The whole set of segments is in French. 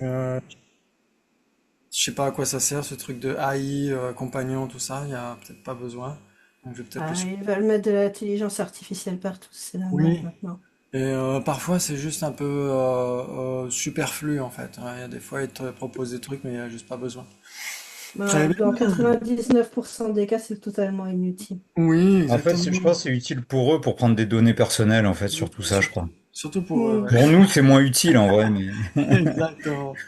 Euh, je sais pas à quoi ça sert ce truc de AI, compagnon, tout ça. Il y a peut-être pas besoin. Donc je vais peut-être le Ah, ils supprimer. veulent mettre de l'intelligence artificielle partout, c'est la mode Oui. maintenant. Et parfois c'est juste un peu superflu en fait, hein. Il y a des fois ils te proposent des trucs mais il n'y a juste pas besoin. Très Bah, bien. dans 99% des cas, c'est totalement inutile. Oui, En fait, je exactement. pense que c'est utile pour eux pour prendre des données personnelles, en fait, sur tout ça, je Surtout, crois. surtout pour eux, Hmm. ouais. Pour nous, c'est moins utile en vrai, mais Exactement.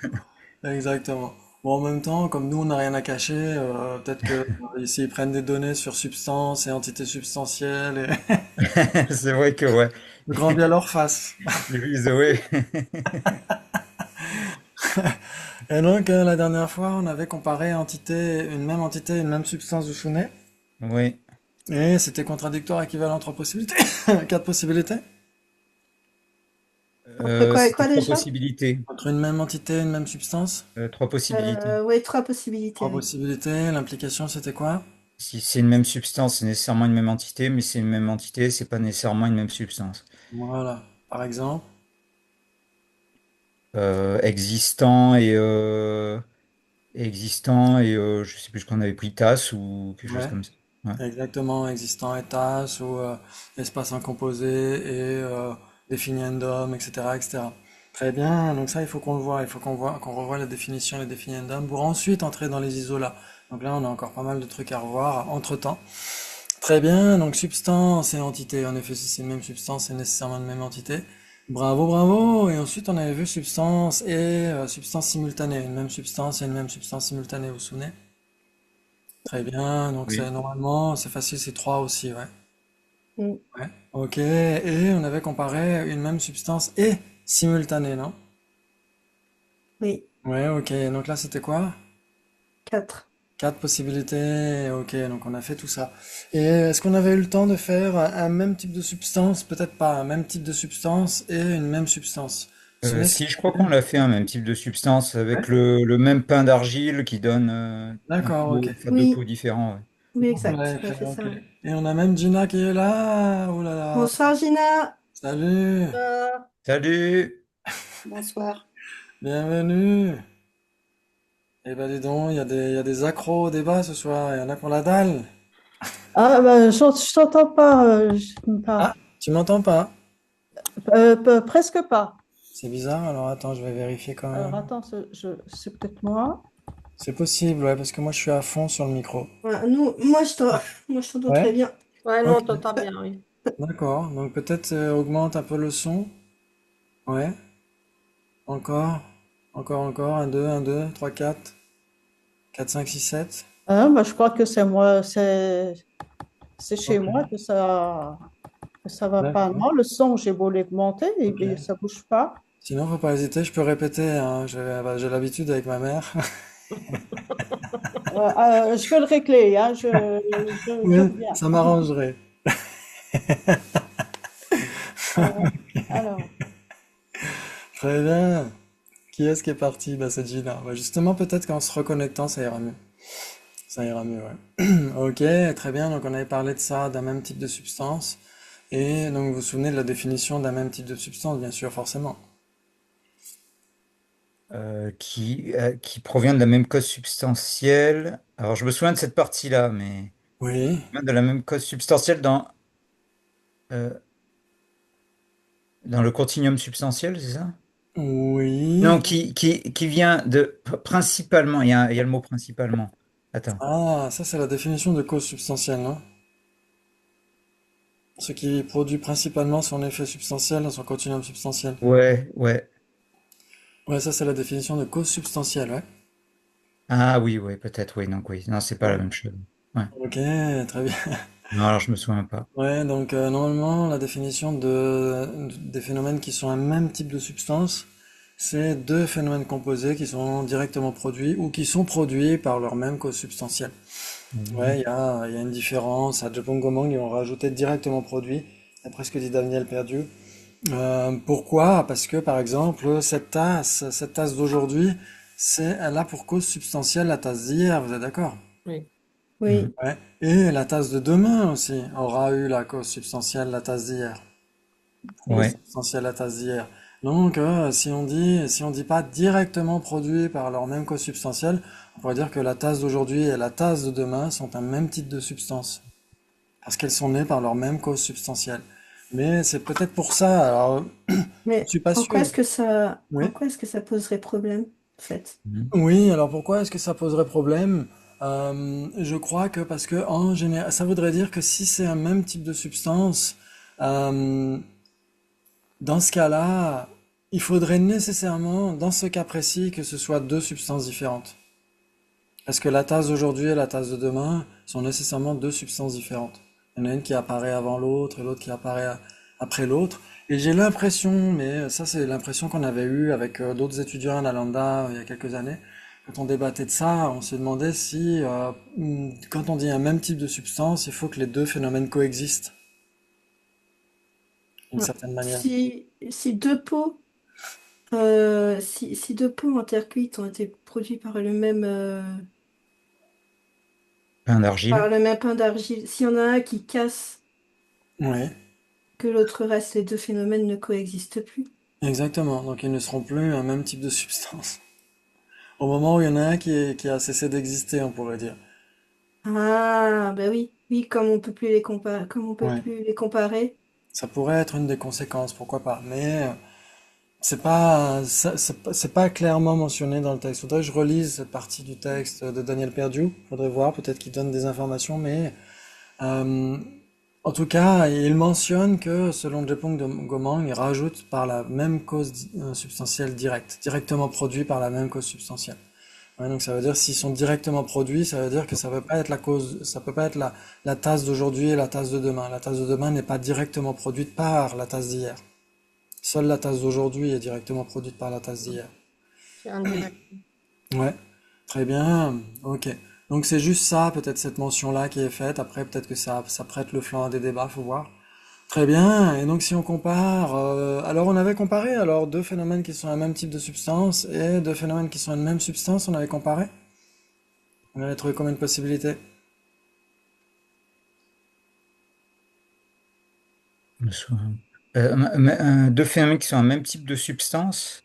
Exactement. Bon, en même temps, comme nous, on n'a rien à cacher, peut-être que ici, ils prennent des données sur substances et entités substantielles et c'est vrai que ouais. le grand bien leur face. Ouais. Et donc, la dernière fois, on avait comparé entité, une même substance, vous vous souvenez? Oui. Et c'était contradictoire, équivalent, trois possibilités. Quatre possibilités. Entre quoi et C'était quoi trois déjà? possibilités. Entre une même entité et une même substance. Trois possibilités. Oui, trois possibilités, Trois oui. possibilités. L'implication, c'était quoi? Si c'est une même substance, c'est nécessairement une même entité, mais c'est une même entité, c'est pas nécessairement une même substance. Voilà. Par exemple. Existant et je sais plus ce qu'on avait pris, tasse ou quelque chose Ouais. comme ça. Ouais. Exactement. Existant et tasse ou espace incomposé et definiendum, etc., etc. Très bien. Donc ça, il faut qu'on le voit. Il faut qu'on revoie la définition, les definiendum pour ensuite entrer dans les isolats. Donc là, on a encore pas mal de trucs à revoir entre-temps. Très bien, donc substance et entité. En effet, si c'est une même substance, c'est nécessairement une même entité. Bravo, bravo. Et ensuite, on avait vu substance et substance simultanée. Une même substance et une même substance simultanée, vous vous souvenez? Très bien, donc c'est Oui. normalement, c'est facile, c'est trois aussi, ouais. Hmm. Ouais. Ok, et on avait comparé une même substance et simultanée, non? Oui, Ouais, ok, donc là, c'était quoi? quatre. Quatre possibilités, ok, donc on a fait tout ça. Et est-ce qu'on avait eu le temps de faire un même type de substance? Peut-être pas, un même type de substance et une même substance. Vous vous souvenez ce Si, qu'on je crois avait qu'on l'a fait un même type de substance fait? avec le même pain d'argile qui donne D'accord, ok. enfin, deux pots Oui, différents. Ouais. oui, Donc on exact. l'avait On a fait, fait ok. ça. Et on a même Gina qui est là. Oh là là. Bonsoir, Gina. Salut. Salut! Bonsoir. Bienvenue. Eh ben dis donc, il y a des accros au débat ce soir. Il y en a pour la dalle. Ah, bah, je t'entends pas, Ah, pas. tu m'entends pas? Presque pas. C'est bizarre, alors attends, je vais vérifier quand Alors, même. attends, c'est peut-être moi. C'est possible, ouais, parce que moi je suis à fond sur le micro. Voilà, moi, je t'entends très Ouais? bien. Ouais, non, Ok. on t'entend bien, oui. D'accord, donc peut-être augmente un peu le son. Ouais, encore, encore, un, 2, 3, 4, 4, 5, 6, 7. Ah, bah, je crois que c'est moi, c'est chez Ok, moi que ça va pas. d'accord, Non, le son, j'ai beau l'augmenter et bien, ok. ça bouge pas. Sinon, faut pas hésiter, je peux répéter, hein, bah, j'ai l'habitude avec ma mère. Je vais le régler, hein, je Oui, reviens. ça m'arrangerait. Euh, alors, Très bien. Qui est-ce qui est parti? Bah, c'est Gina. Bah, justement, peut-être qu'en se reconnectant, ça ira mieux. Ça ira mieux, ouais. Ok, très bien. Donc, on avait parlé de ça, d'un même type de substance. Et donc, vous vous souvenez de la définition d'un même type de substance, bien sûr, forcément. Qui provient de la même cause substantielle. Alors, je me souviens de cette partie-là, mais Oui, de la même cause substantielle euh, dans le continuum substantiel, c'est ça? oui. Non, qui vient de principalement, il y a le mot principalement. Attends. Ah, ça, c'est la définition de cause substantielle, non? Ce qui produit principalement son effet substantiel dans son continuum substantiel. Ouais, ouais. Ouais, ça, c'est la définition de cause substantielle, ouais. Ah oui, oui, peut-être, oui, donc oui. Non, c'est pas la même chose. Ouais. Ok, très bien. Non, alors je me souviens pas. Ouais, donc normalement, la définition des phénomènes qui sont un même type de substance, c'est deux phénomènes composés qui sont directement produits ou qui sont produits par leur même cause substantielle. Ouais, Mhm. il y a une différence. À Gomong, ils ont rajouté directement produit, d'après ce que dit Daniel Perdieu. Pourquoi? Parce que, par exemple, cette tasse d'aujourd'hui, elle a pour cause substantielle la tasse d'hier, vous êtes d'accord? oui. Mhm. Oui, Ouais. Et la tasse de demain aussi aura eu la cause substantielle, la tasse d'hier. Cause oui. Ouais. substantielle, la tasse d'hier. Donc, si on dit pas directement produit par leur même cause substantielle, on pourrait dire que la tasse d'aujourd'hui et la tasse de demain sont un même type de substance, parce qu'elles sont nées par leur même cause substantielle. Mais c'est peut-être pour ça, alors, je Mais suis pas sûr. Oui. en quoi est-ce que ça poserait problème, en fait? Mhm. Oui, alors pourquoi est-ce que ça poserait problème? Je crois que parce que en général, ça voudrait dire que si c'est un même type de substance, euh, dans ce cas-là, il faudrait nécessairement, dans ce cas précis, que ce soit deux substances différentes. Parce que la tasse d'aujourd'hui et la tasse de demain sont nécessairement deux substances différentes. Il y en a une qui apparaît avant l'autre et l'autre qui apparaît après l'autre. Et j'ai l'impression, mais ça c'est l'impression qu'on avait eue avec d'autres étudiants à Nalanda il y a quelques années, quand on débattait de ça, on se demandait si, quand on dit un même type de substance, il faut que les deux phénomènes coexistent d'une Ouais. certaine manière. Si deux pots en terre cuite ont été produits Pain d'argile. par le même pain d'argile, s'il y en a un qui casse, Oui, que l'autre reste, les deux phénomènes ne coexistent plus. exactement. Donc ils ne seront plus un même type de substance. Au moment où il y en a un qui a cessé d'exister, on pourrait dire. Ah, ben oui, oui, comme on peut Ouais. plus les comparer. Ça pourrait être une des conséquences, pourquoi pas. Mais c'est pas clairement mentionné dans le texte. Faudrait que je relise cette partie du texte de Daniel Perdiu. Faudrait voir, peut-être qu'il donne des informations, mais euh, en tout cas, il mentionne que selon Jepung de Gomang, il rajoute par la même cause substantielle directe, directement produit par la même cause substantielle. Ouais, donc ça veut dire s'ils sont directement produits, ça veut dire que ça peut pas être la cause, ça peut pas être la tasse d'aujourd'hui et la tasse de demain. La tasse de demain n'est pas directement produite par la tasse d'hier. Seule la tasse d'aujourd'hui est directement produite par la tasse d'hier. C'est indirect. Ouais, très bien. Ok. Donc c'est juste ça, peut-être cette mention-là qui est faite. Après, peut-être que ça prête le flanc à des débats, faut voir. Très bien. Et donc si on compare, alors on avait comparé alors deux phénomènes qui sont un même type de substance et deux phénomènes qui sont une même substance, on avait comparé. On avait trouvé combien de possibilités? Je me souviens. Deux phénomènes qui sont un même type de substance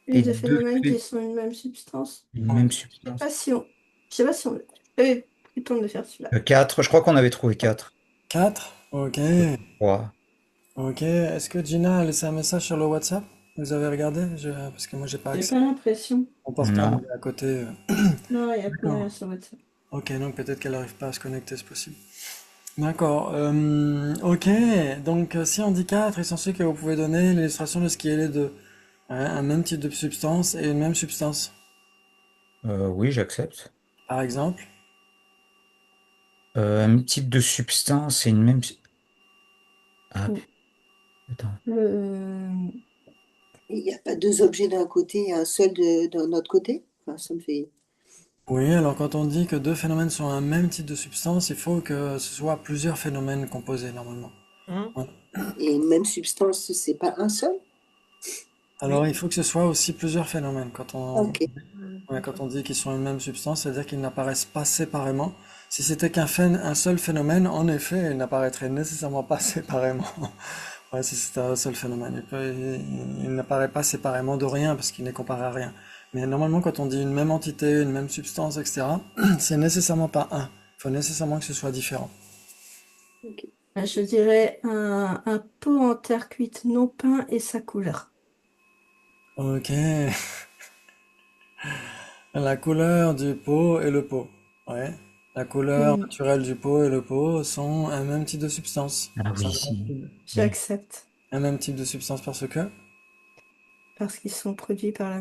Les et deux deux phénomènes qui faits sont une même substance. d'une Ouais. même Je sais substance. pas si on, je sais pas si on, j'avais pris le temps de le faire celui-là. Quatre, je crois qu'on avait trouvé quatre. Quatre? Ok. Trois. Ok. Est-ce que Gina a laissé un message sur le WhatsApp? Vous avez regardé? Parce que moi j'ai pas J'ai accès. pas l'impression. Mon portable Non. est à côté. Non, il n'y a D'accord. rien sur WhatsApp. Ok, donc peut-être qu'elle n'arrive pas à se connecter, c'est possible. D'accord. Ok. Donc si on dit 4, il s'ensuit que vous pouvez donner l'illustration de ce qui est les deux. Ouais, un même type de substance et une même substance. Oui, j'accepte. Par exemple. Un même type de substance et une même. Ah, Mm. attends. Euh, Il n'y a pas deux objets d'un côté et un seul d'un autre côté? Enfin, ça me fait. Oui, alors quand on dit que deux phénomènes sont un même type de substance, il faut que ce soit plusieurs phénomènes composés normalement. Hein? Ouais. Et une même substance, c'est pas un seul? Alors il faut que ce soit aussi plusieurs phénomènes. Ok. Ouais, quand on dit qu'ils sont une même substance, c'est-à-dire qu'ils n'apparaissent pas séparément. Si c'était un seul phénomène, en effet, il n'apparaîtrait nécessairement pas séparément. Ouais, si c'était un seul phénomène, il n'apparaît pas séparément de rien parce qu'il n'est comparé à rien. Mais normalement, quand on dit une même entité, une même substance, etc., c'est nécessairement pas un. Il faut nécessairement que ce soit différent. Ok. je dirais un pot en terre cuite non peint et sa couleur. Ok. La couleur du pot et le pot. Ouais. La couleur Mm. naturelle du pot et le pot sont un même type de substance. Ah Ça oui, me si. semble. Oui. J'accepte Un même type de substance parce que. parce qu'ils sont produits par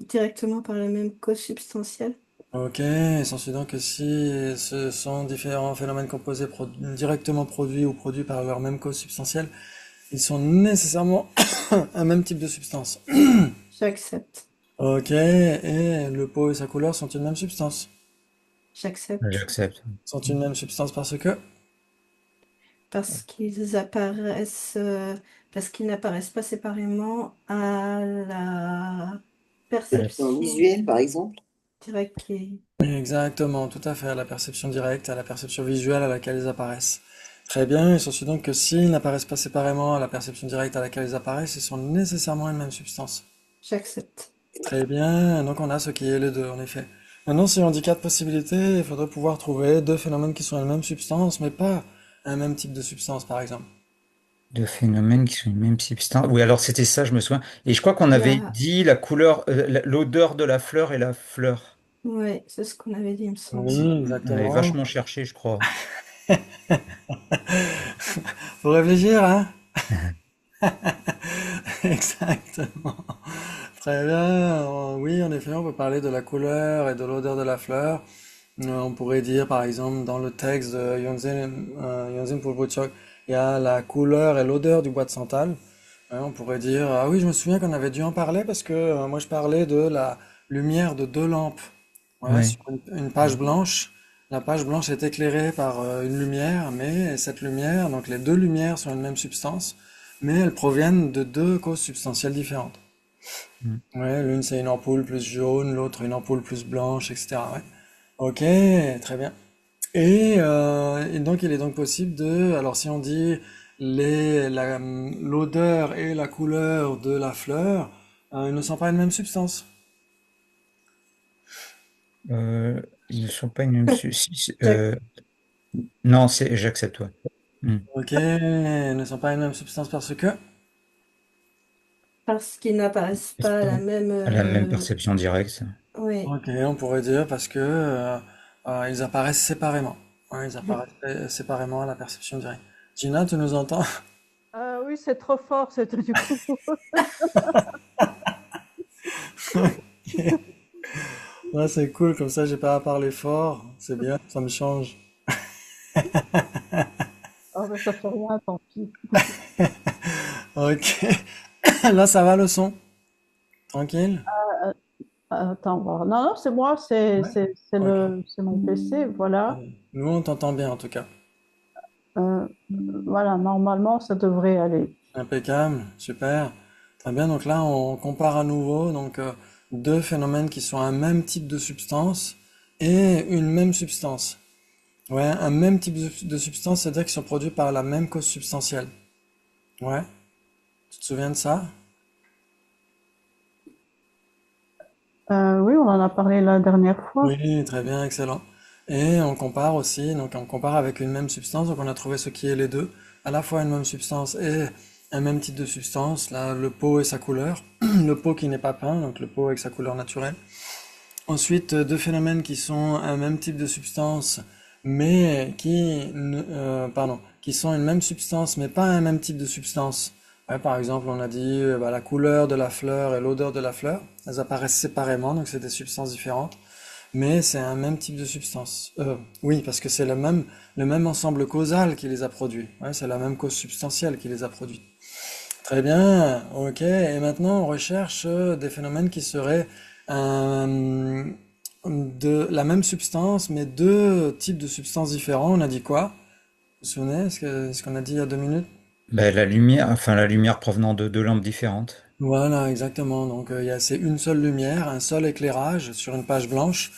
directement par la même cause substantielle. Ok, il s'ensuit donc que si ce sont différents phénomènes composés directement produits ou produits par leur même cause substantielle, ils sont nécessairement un même type de substance. J'accepte. Ok, et le pot et sa couleur sont une même substance. J'accepte. J'accepte. Sont une même substance parce que. Parce qu'ils n'apparaissent pas séparément à la Perception perception visuelle, par exemple. directe Exactement, tout à fait, à la perception directe, à la perception visuelle à laquelle ils apparaissent. Très bien, il s'ensuit donc que s'ils n'apparaissent pas séparément à la perception directe à laquelle ils apparaissent, ils sont nécessairement une même substance. J'accepte. Très bien, donc on a ce qui est les deux, en effet. Maintenant, si on dit quatre possibilités, il faudrait pouvoir trouver deux phénomènes qui sont une même substance, mais pas un même type de substance, par exemple. Deux phénomènes qui sont une même substance. Oui, alors c'était ça, je me souviens. Et je crois qu'on Il y avait a... dit la couleur, l'odeur de la fleur et la fleur. Ouais, c'est ce qu'on avait dit, il me semble. Oui, On avait exactement. vachement cherché, je crois. Faut réfléchir, hein? Exactement. Très bien. Oui, en effet, on peut parler de la couleur et de l'odeur de la fleur. On pourrait dire, par exemple, dans le texte de Yonzin Pulbuchok, il y a la couleur et l'odeur du bois de santal. On pourrait dire, ah oui, je me souviens qu'on avait dû en parler parce que moi je parlais de la lumière de deux lampes. Ouais, Ouais. sur une page blanche. La page blanche est éclairée par une lumière, mais cette lumière, donc les deux lumières sont une même substance, mais elles proviennent de deux causes substantielles différentes. Mm. Ouais, l'une c'est une ampoule plus jaune, l'autre une ampoule plus blanche, etc. Ouais. Ok, très bien. Et donc il est donc possible de, alors si on dit l'odeur et la couleur de la fleur, ils ne sont pas une même substance. Ils ne sont pas une même J'ac- non, j'accepte, toi. Ok, ils ne sont pas une même substance parce que. Parce qu'ils n'apparaissent pas à la même... À la même perception directe. Oui. Ok, on pourrait dire parce que ils apparaissent séparément. Ouais, ils apparaissent séparément à la perception directe. Gina, tu nous entends? Ah oui, c'est trop fort, c'est du coup. Ouais, c'est cool, comme ça j'ai pas à parler fort. C'est bien, ça me change. Ah ben ça fait rien, tant pis. Ok, là ça va le son. Tranquille? Attends, voir. Non, non, c'est moi, Ouais. Ok. c'est mon PC, voilà. Nous on t'entend bien en tout cas. Euh, voilà, normalement, ça devrait aller. Impeccable, super. Très bien, donc là on compare à nouveau donc deux phénomènes qui sont un même type de substance et une même substance. Ouais, un même type de substance, c'est-à-dire qu'ils sont produits par la même cause substantielle. Ouais, tu te souviens de ça? Oui, on en a parlé la dernière fois. Oui, très bien, excellent. Et on compare aussi, donc on compare avec une même substance, donc on a trouvé ce qui est les deux, à la fois une même substance et un même type de substance, là le pot et sa couleur, le pot qui n'est pas peint, donc le pot avec sa couleur naturelle. Ensuite, deux phénomènes qui sont un même type de substance, mais qui sont une même substance, mais pas un même type de substance. Ouais, par exemple, on a dit bah, la couleur de la fleur et l'odeur de la fleur, elles apparaissent séparément, donc c'est des substances différentes, mais c'est un même type de substance. Oui, parce que c'est le même ensemble causal qui les a produits. Ouais, c'est la même cause substantielle qui les a produits. Très bien, ok. Et maintenant, on recherche des phénomènes qui seraient euh, de la même substance, mais deux types de substances différents. On a dit quoi? Vous vous souvenez? Ce qu'on a dit il y a 2 minutes? Ben, la lumière provenant de deux lampes différentes. Voilà, exactement. Donc, c'est une seule lumière, un seul éclairage sur une page blanche.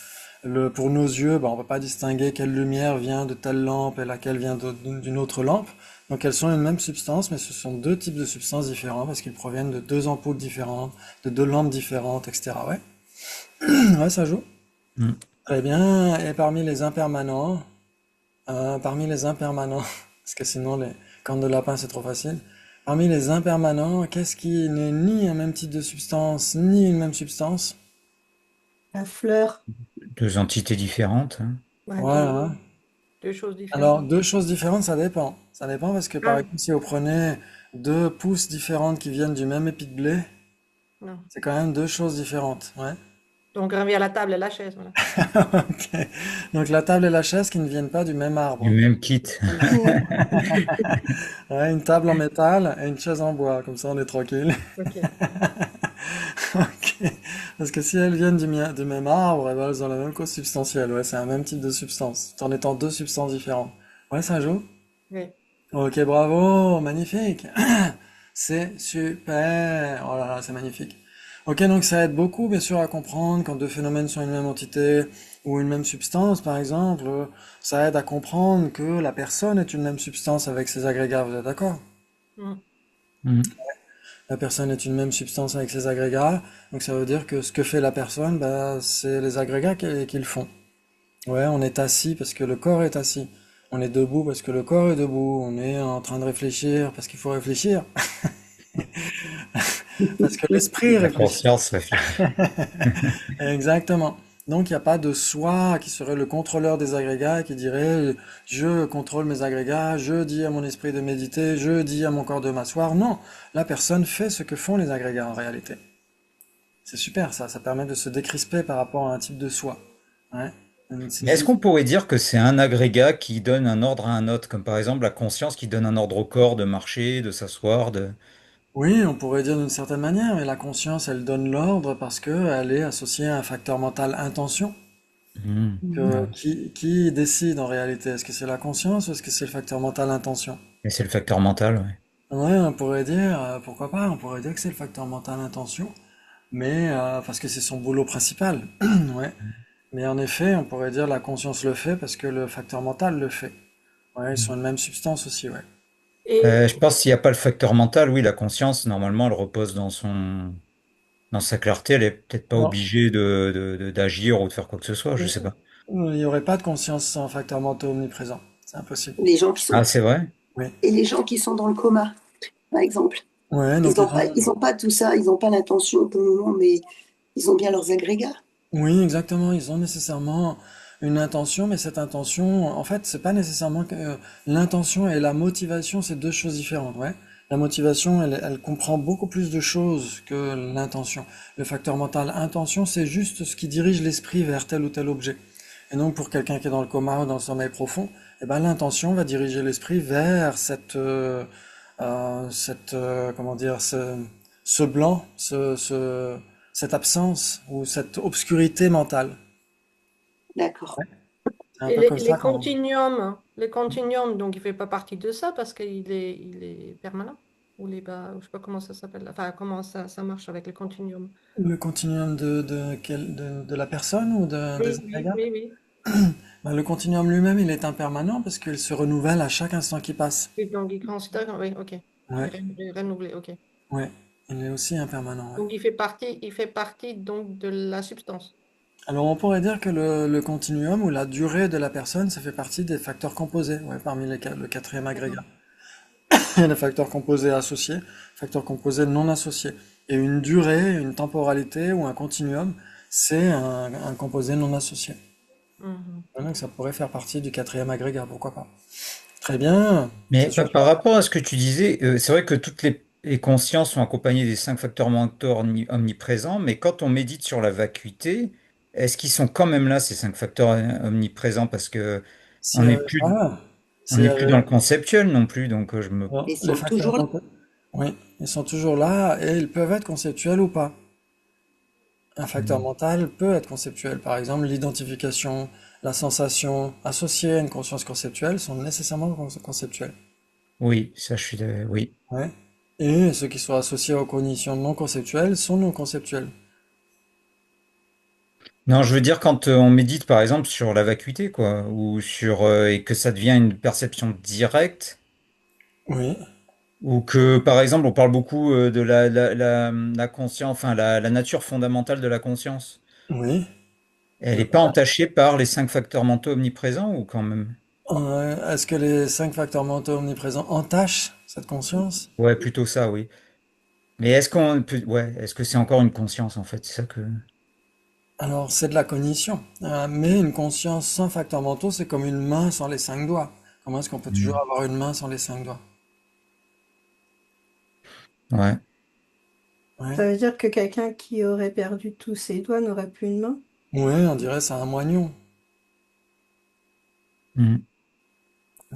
Pour nos yeux, bah, on ne peut pas distinguer quelle lumière vient de telle lampe et laquelle vient d'une autre lampe. Donc elles sont une même substance, mais ce sont deux types de substances différents parce qu'ils proviennent de deux ampoules différentes, de deux lampes différentes, etc. Ouais, ouais, ça joue. Mm. Très bien. Et parmi les impermanents, parce que sinon les cornes de lapin c'est trop facile. Parmi les impermanents, qu'est-ce qui n'est ni un même type de substance, ni une même substance? La fleur. Deux entités différentes, hein. Ouais, Voilà. deux choses Alors, différentes. deux choses différentes, ça dépend. Ça dépend parce que, par Ah, exemple, si vous prenez deux pousses différentes qui viennent du même épi de blé, non. c'est quand même deux choses différentes. Ouais. Donc, on revient à la table et la chaise, voilà. Ok. Donc, la table et la chaise qui ne viennent pas du même Du arbre. même kit. Ouais, Ouais, une table en métal et une chaise en bois. Comme ça, on est tranquille. ok. Ok. Parce que si elles viennent du même arbre, eh ben, elles ont la même cause substantielle. Ouais, c'est un même type de substance, tout en étant deux substances différentes. Ouais, ça joue? Oui. Ok, bravo, magnifique. C'est super. Oh là là, c'est magnifique. Ok, donc ça aide beaucoup, bien sûr, à comprendre quand deux phénomènes sont une même entité, ou une même substance, par exemple, ça aide à comprendre que la personne est une même substance avec ses agrégats, vous êtes d'accord? Mm. Mhm. La personne est une même substance avec ses agrégats, donc ça veut dire que ce que fait la personne, bah, c'est les agrégats qui le font. Ouais, on est assis parce que le corps est assis. On est debout parce que le corps est debout. On est en train de réfléchir parce qu'il faut réfléchir. Parce que l'esprit La réfléchit. conscience réfléchit. Exactement. Donc il n'y a pas de soi qui serait le contrôleur des agrégats qui dirait je contrôle mes agrégats, je dis à mon esprit de méditer, je dis à mon corps de m'asseoir. Non, la personne fait ce que font les agrégats en réalité. C'est super ça, ça permet de se décrisper par rapport à un type de soi. Ouais. Mais est-ce qu'on pourrait dire que c'est un agrégat qui donne un ordre à un autre, comme par exemple la conscience qui donne un ordre au corps de marcher, de s'asseoir, de... Oui, on pourrait dire d'une certaine manière, mais la conscience, elle donne l'ordre parce qu'elle est associée à un facteur mental intention. Mhm. Que, Ouais. qui décide en réalité? Est-ce que c'est la conscience ou est-ce que c'est le facteur mental intention? Et c'est le facteur mental, ouais. Ouais, on pourrait dire, pourquoi pas, on pourrait dire que c'est le facteur mental intention, mais parce que c'est son boulot principal. Ouais. Mais en effet, on pourrait dire la conscience le fait parce que le facteur mental le fait. Ouais, ils sont une même substance aussi, ouais. Et, Je pense qu'il n'y a pas le facteur mental, oui, la conscience, normalement, elle repose dans sa clarté, elle est peut-être pas Non. obligée d'agir ou de faire quoi que ce soit, je sais pas. Il n'y aurait pas de conscience sans facteur mental omniprésent. C'est impossible. Les gens qui Ah, sont, c'est vrai? Oui. et les gens qui sont dans le coma, par exemple, Ouais, donc ils ont. ils ont pas tout ça, ils n'ont pas l'intention pour le moment, mais ils ont bien leurs agrégats. Oui, exactement. Ils ont nécessairement une intention, mais cette intention, en fait, c'est pas nécessairement que l'intention et la motivation, c'est deux choses différentes. Ouais. La motivation, elle comprend beaucoup plus de choses que l'intention. Le facteur mental intention, c'est juste ce qui dirige l'esprit vers tel ou tel objet. Et donc, pour quelqu'un qui est dans le coma ou dans le sommeil profond, eh ben, l'intention va diriger l'esprit vers comment dire, ce blanc, cette absence ou cette obscurité mentale. D'accord. C'est un et peu comme ça les continuums, donc il fait pas partie de ça parce il est permanent. Ou les bas, je sais pas comment ça s'appelle, enfin comment ça marche avec les continuums. le continuum de la personne ou des Oui, oui, agrégats. oui, oui. Ben, le continuum lui-même, il est impermanent parce qu'il se renouvelle à chaque instant qui passe. Oui, donc il considère, oui, ok. Ouais, Renouvelé, ok. ouais, il est aussi impermanent. Ouais. Donc il fait partie donc de la substance. Alors on pourrait dire que le continuum ou la durée de la personne, ça fait partie des facteurs composés, ouais, parmi le quatrième agrégat. D'accord. Il y a les facteurs composés associés, facteurs composés non associés. Et une durée, une temporalité ou un continuum, c'est un composé non associé. Mhm. Donc ça pourrait faire partie du quatrième agrégat, pourquoi pas. Très bien, c'est Mais super. par rapport à ce que tu disais, c'est vrai que toutes les consciences sont accompagnées des cinq facteurs mentaux omniprésents, mais quand on médite sur la vacuité, est-ce qu'ils sont quand même là, ces cinq facteurs omniprésents? Parce que on n'est plus, on C'est, n'est plus dans le conceptuel non plus, donc je me... Ils les sont facteurs toujours là. mentaux, oui, ils sont toujours là et ils peuvent être conceptuels ou pas. Un facteur mental peut être conceptuel. Par exemple, l'identification, la sensation associées à une conscience conceptuelle sont nécessairement conceptuelles. Oui, ça oui. Ouais. Et ceux qui sont associés aux cognitions non conceptuelles sont non conceptuels. Non, je veux dire quand on médite par exemple sur la vacuité, quoi, ou sur et que ça devient une perception directe, Oui, ou que par exemple on parle beaucoup de la conscience, enfin la nature fondamentale de la conscience. oui. Elle n'est pas entachée par les cinq facteurs mentaux omniprésents ou quand même? Est-ce que les cinq facteurs mentaux omniprésents entachent cette conscience? Ouais, plutôt ça, oui. Mais est-ce qu'on peut, ouais, est-ce que c'est encore une conscience en fait? C'est ça que. Alors, c'est de la cognition. Mais une conscience sans facteurs mentaux, c'est comme une main sans les cinq doigts. Comment est-ce qu'on peut toujours Hmm. avoir une main sans les cinq doigts? Ouais. Ouais. Mhm. Ça veut dire que quelqu'un qui aurait perdu tous ses doigts n'aurait plus une main? Ouais, on dirait c'est un moignon, Hmm.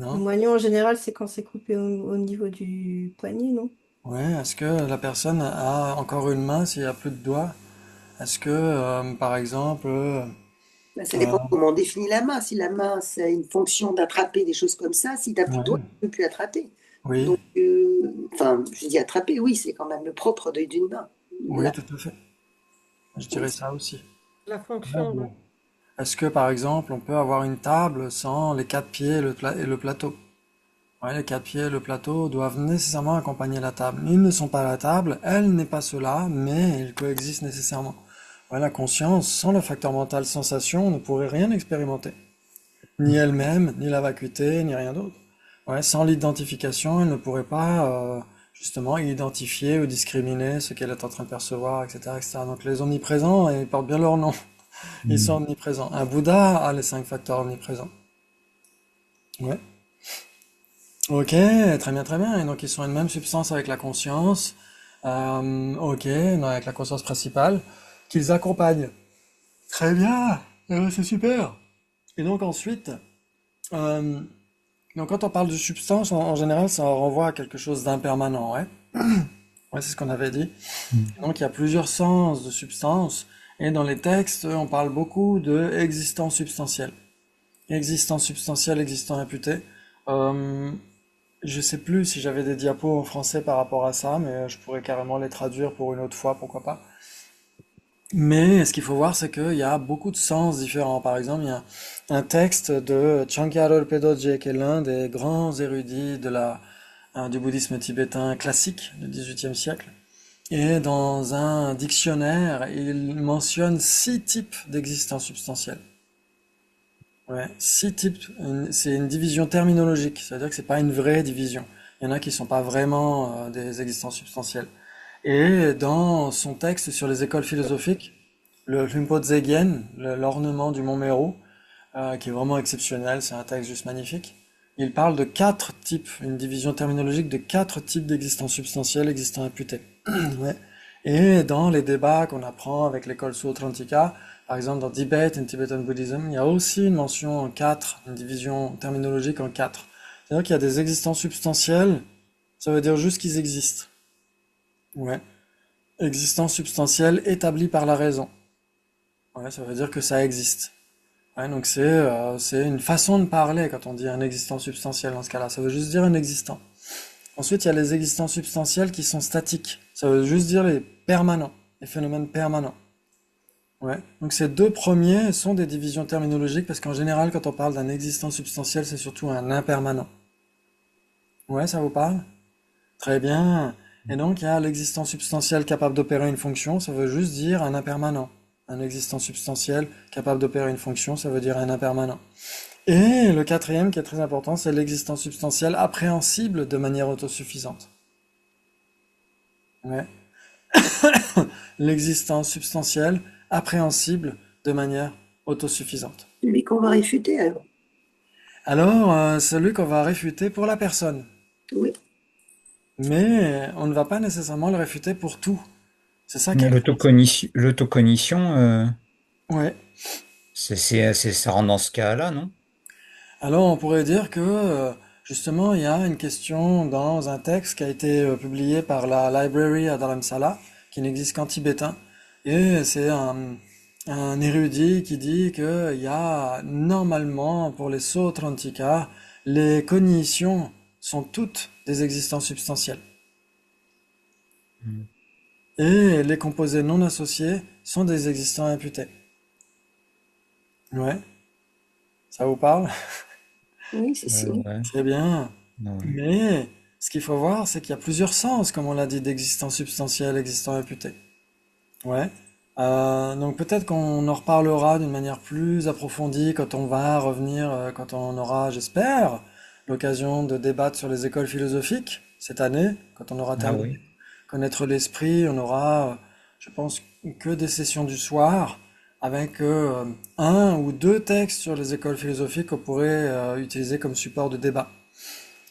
Le non? moignon, en général, c'est quand c'est coupé au niveau du poignet, non? Ouais, est-ce que la personne a encore une main s'il n'y a plus de doigts? Est-ce que, par exemple, Ben, ça dépend euh, comment on définit la main. Si la main, c'est une fonction d'attraper des choses comme ça, si tu n'as plus de doigts, ouais, tu ne peux plus attraper. oui, Donc, enfin, je dis attraper, oui, c'est quand même le propre d'une main. oui, Là, tout à fait. Je donc, dirais ça aussi. La Ouais, fonction, bon. Est-ce que, par exemple, on peut avoir une table sans les quatre pieds et le plateau? Ouais, les quatre pieds et le plateau doivent nécessairement accompagner la table. Ils ne sont pas la table, elle n'est pas cela, mais ils coexistent nécessairement. Ouais, la conscience, sans le facteur mental sensation, ne pourrait rien expérimenter. Ni elle-même, ni la vacuité, ni rien d'autre. Ouais, sans l'identification, elle ne pourrait pas justement identifier ou discriminer ce qu'elle est en train de percevoir, etc., etc. Donc les omniprésents, ils portent bien leur nom. Ils sont Hmm. omniprésents. Un Bouddha a les cinq facteurs omniprésents. Ouais. Ok, très bien, très bien. Et donc ils sont une même substance avec la conscience. Ok, non, avec la conscience principale, qu'ils accompagnent. Très bien. C'est super. Et donc ensuite, euh, donc quand on parle de substance, en général, ça renvoie à quelque chose d'impermanent, ouais. Ouais, c'est ce qu'on avait dit. Donc il y a plusieurs sens de substance, et dans les textes, on parle beaucoup de existence substantielle. Existence substantielle, existant imputé. Euh, je sais plus si j'avais des diapos en français par rapport à ça, mais je pourrais carrément les traduire pour une autre fois, pourquoi pas. Mais ce qu'il faut voir, c'est qu'il y a beaucoup de sens différents. Par exemple, il y a un texte de Chankya Rinpoche, qui est l'un des grands érudits du bouddhisme tibétain classique du XVIIIe siècle. Et dans un dictionnaire, il mentionne 6 types d'existence substantielle. Ouais, 6 types. C'est une division terminologique, c'est-à-dire que c'est pas une vraie division. Il y en a qui sont pas vraiment des existences substantielles. Et dans son texte sur les écoles philosophiques, le Lumpo Zegen, l'ornement du mont Meru, qui est vraiment exceptionnel, c'est un texte juste magnifique. Il parle de 4 types, une division terminologique de 4 types d'existence substantielle existant imputée. Ouais. Et dans les débats qu'on apprend avec l'école Suotrantika, par exemple dans Debate in Tibetan Buddhism, il y a aussi une mention en 4, une division terminologique en 4. C'est-à-dire qu'il y a des existences substantielles, ça veut dire juste qu'ils existent. Ouais. Existence substantielle établie par la raison. Ouais, ça veut dire que ça existe. Ouais, donc c'est une façon de parler quand on dit un existant substantiel dans ce cas-là. Ça veut juste dire un existant. Ensuite, il y a les existants substantiels qui sont statiques. Ça veut juste dire les permanents, les phénomènes permanents. Ouais. Donc ces deux premiers sont des divisions terminologiques parce qu'en général, quand on parle d'un existant substantiel, c'est surtout un impermanent. Ouais, ça vous parle? Très bien. Et donc, il y a l'existence substantielle capable d'opérer une fonction, ça veut juste dire un impermanent. Un existant substantiel capable d'opérer une fonction, ça veut dire un impermanent. Et le quatrième, qui est très important, c'est l'existence substantielle appréhensible de manière autosuffisante. Ouais. L'existence substantielle appréhensible de manière autosuffisante. Celui qu'on va réfuter, alors. Alors, celui qu'on va réfuter pour la personne. Oui. Mais on ne va pas nécessairement le réfuter pour tout. C'est ça qui Mais est... l'autocognition, Ouais. ça rentre dans ce cas-là, non? Alors, on pourrait dire que, justement, il y a une question dans un texte qui a été publié par la Library à Dharamsala, qui n'existe qu'en tibétain. Et c'est un érudit qui dit qu'il y a normalement, pour les Sautrantika, les cognitions sont toutes des existences substantielles. Hmm. Et les composés non associés sont des existants imputés. Ouais, ça vous parle? Oui, c'est ça. Ouais, Très bien. ouais. Mais ce qu'il faut voir, c'est qu'il y a plusieurs sens, comme on l'a dit, d'existence substantielle, existant imputé. Ouais. Donc peut-être qu'on en reparlera d'une manière plus approfondie quand on va revenir, quand on aura, j'espère, l'occasion de débattre sur les écoles philosophiques cette année, quand on aura Ah terminé oui. de connaître l'esprit, on aura, je pense, que des sessions du soir avec un ou deux textes sur les écoles philosophiques qu'on pourrait utiliser comme support de débat.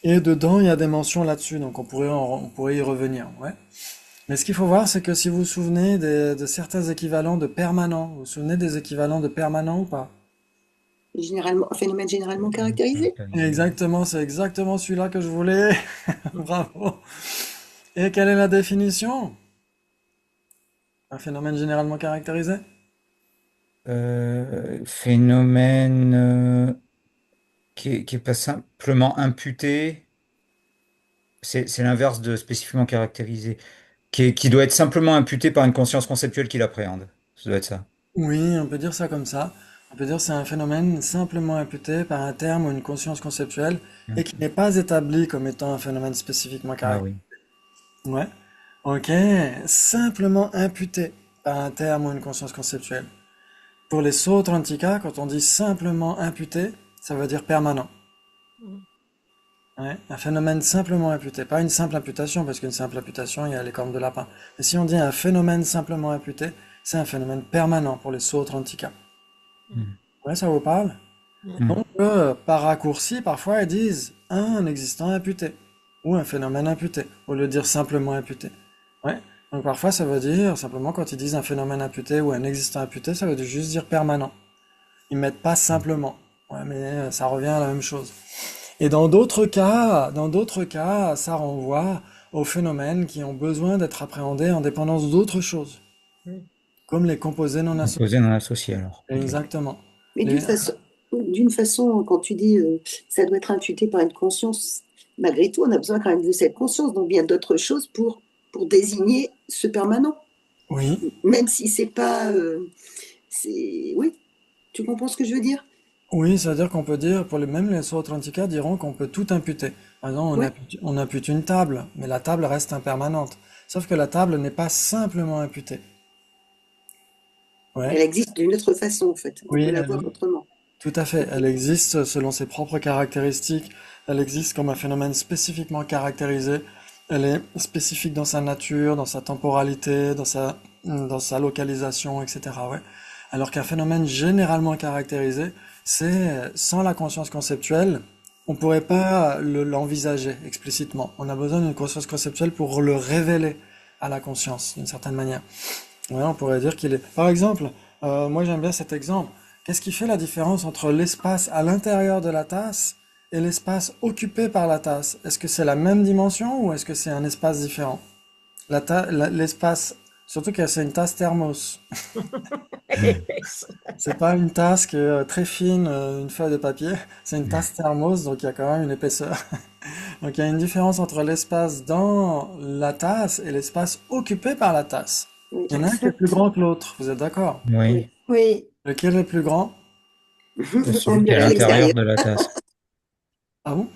Et dedans, il y a des mentions là-dessus, donc on pourrait y revenir. Ouais. Mais ce qu'il faut voir, c'est que si vous vous souvenez de certains équivalents de permanents, vous vous souvenez des équivalents de permanents ou pas? Généralement, un phénomène généralement caractérisé. Exactement, c'est exactement celui-là que je voulais. Bravo. Et quelle est la définition? Un phénomène généralement caractérisé? Phénomène qui est pas simplement imputé, c'est l'inverse de spécifiquement caractérisé, qui doit être simplement imputé par une conscience conceptuelle qui l'appréhende. Ça doit être ça. Oui, on peut dire ça comme ça. On peut dire que c'est un phénomène simplement imputé par un terme ou une conscience conceptuelle et Ok. qui n'est pas établi comme étant un phénomène spécifiquement Ah caractérisé. oui. Ouais. Ok. Simplement imputé par un terme ou une conscience conceptuelle. Pour les Sautrantika, quand on dit simplement imputé, ça veut dire permanent. Mm. Ouais, un phénomène simplement imputé, pas une simple imputation, parce qu'une simple imputation, il y a les cornes de lapin. Mais si on dit un phénomène simplement imputé, c'est un phénomène permanent pour les Sautrantika. Hmm. Ouais, ça vous parle? Mm. Hmm. Donc, par raccourci, parfois, ils disent un existant imputé, ou un phénomène imputé, au lieu de dire simplement imputé. Ouais. Donc, parfois, ça veut dire, simplement, quand ils disent un phénomène imputé ou un existant imputé, ça veut juste dire permanent. Ils mettent pas simplement. Ouais, mais ça revient à la même chose. Et dans d'autres cas, ça renvoie aux phénomènes qui ont besoin d'être appréhendés en dépendance d'autres choses, Mm. comme les composés non associés. Composé non associé alors. Ok. Exactement. Mais Les- d'une façon, quand tu dis ça doit être imputé par une conscience, malgré tout, on a besoin quand même de cette conscience, donc bien d'autres choses pour désigner ce permanent. Oui, Même si c'est pas. Oui, tu comprends ce que je veux dire? oui, c'est-à-dire qu'on peut dire, même les Sautrantika diront qu'on peut tout imputer. Par exemple, Ouais, on impute une table, mais la table reste impermanente. Sauf que la table n'est pas simplement imputée. Ouais, elle existe d'une autre façon, en fait. On oui, peut la voir autrement. tout à fait. Elle existe selon ses propres caractéristiques. Elle existe comme un phénomène spécifiquement caractérisé. Elle est spécifique dans sa nature, dans sa temporalité, dans sa localisation, etc. Ouais. Alors qu'un phénomène généralement caractérisé, c'est sans la conscience conceptuelle, on pourrait pas l'envisager explicitement. On a besoin d'une conscience conceptuelle pour le révéler à la conscience, d'une certaine manière. Ouais, on pourrait dire qu'il est. Par exemple, moi j'aime bien cet exemple. Qu'est-ce qui fait la différence entre l'espace à l'intérieur de la tasse et l'espace occupé par la tasse? Est-ce que c'est la même dimension ou est-ce que c'est un espace différent? L'espace, surtout que c'est une tasse thermos. Hmm. C'est pas une tasse qui est très fine, une feuille de papier. C'est une tasse thermos, donc il y a quand même une épaisseur. Donc il y a une différence entre l'espace dans la tasse et l'espace occupé par la tasse. Oui, Il y en a un qui est plus Exact. grand que l'autre, vous êtes d'accord? Oui. oui. Oui. Lequel est plus grand? On Celui qui est à dirait à l'intérieur l'extérieur. de la tasse. Ah bon?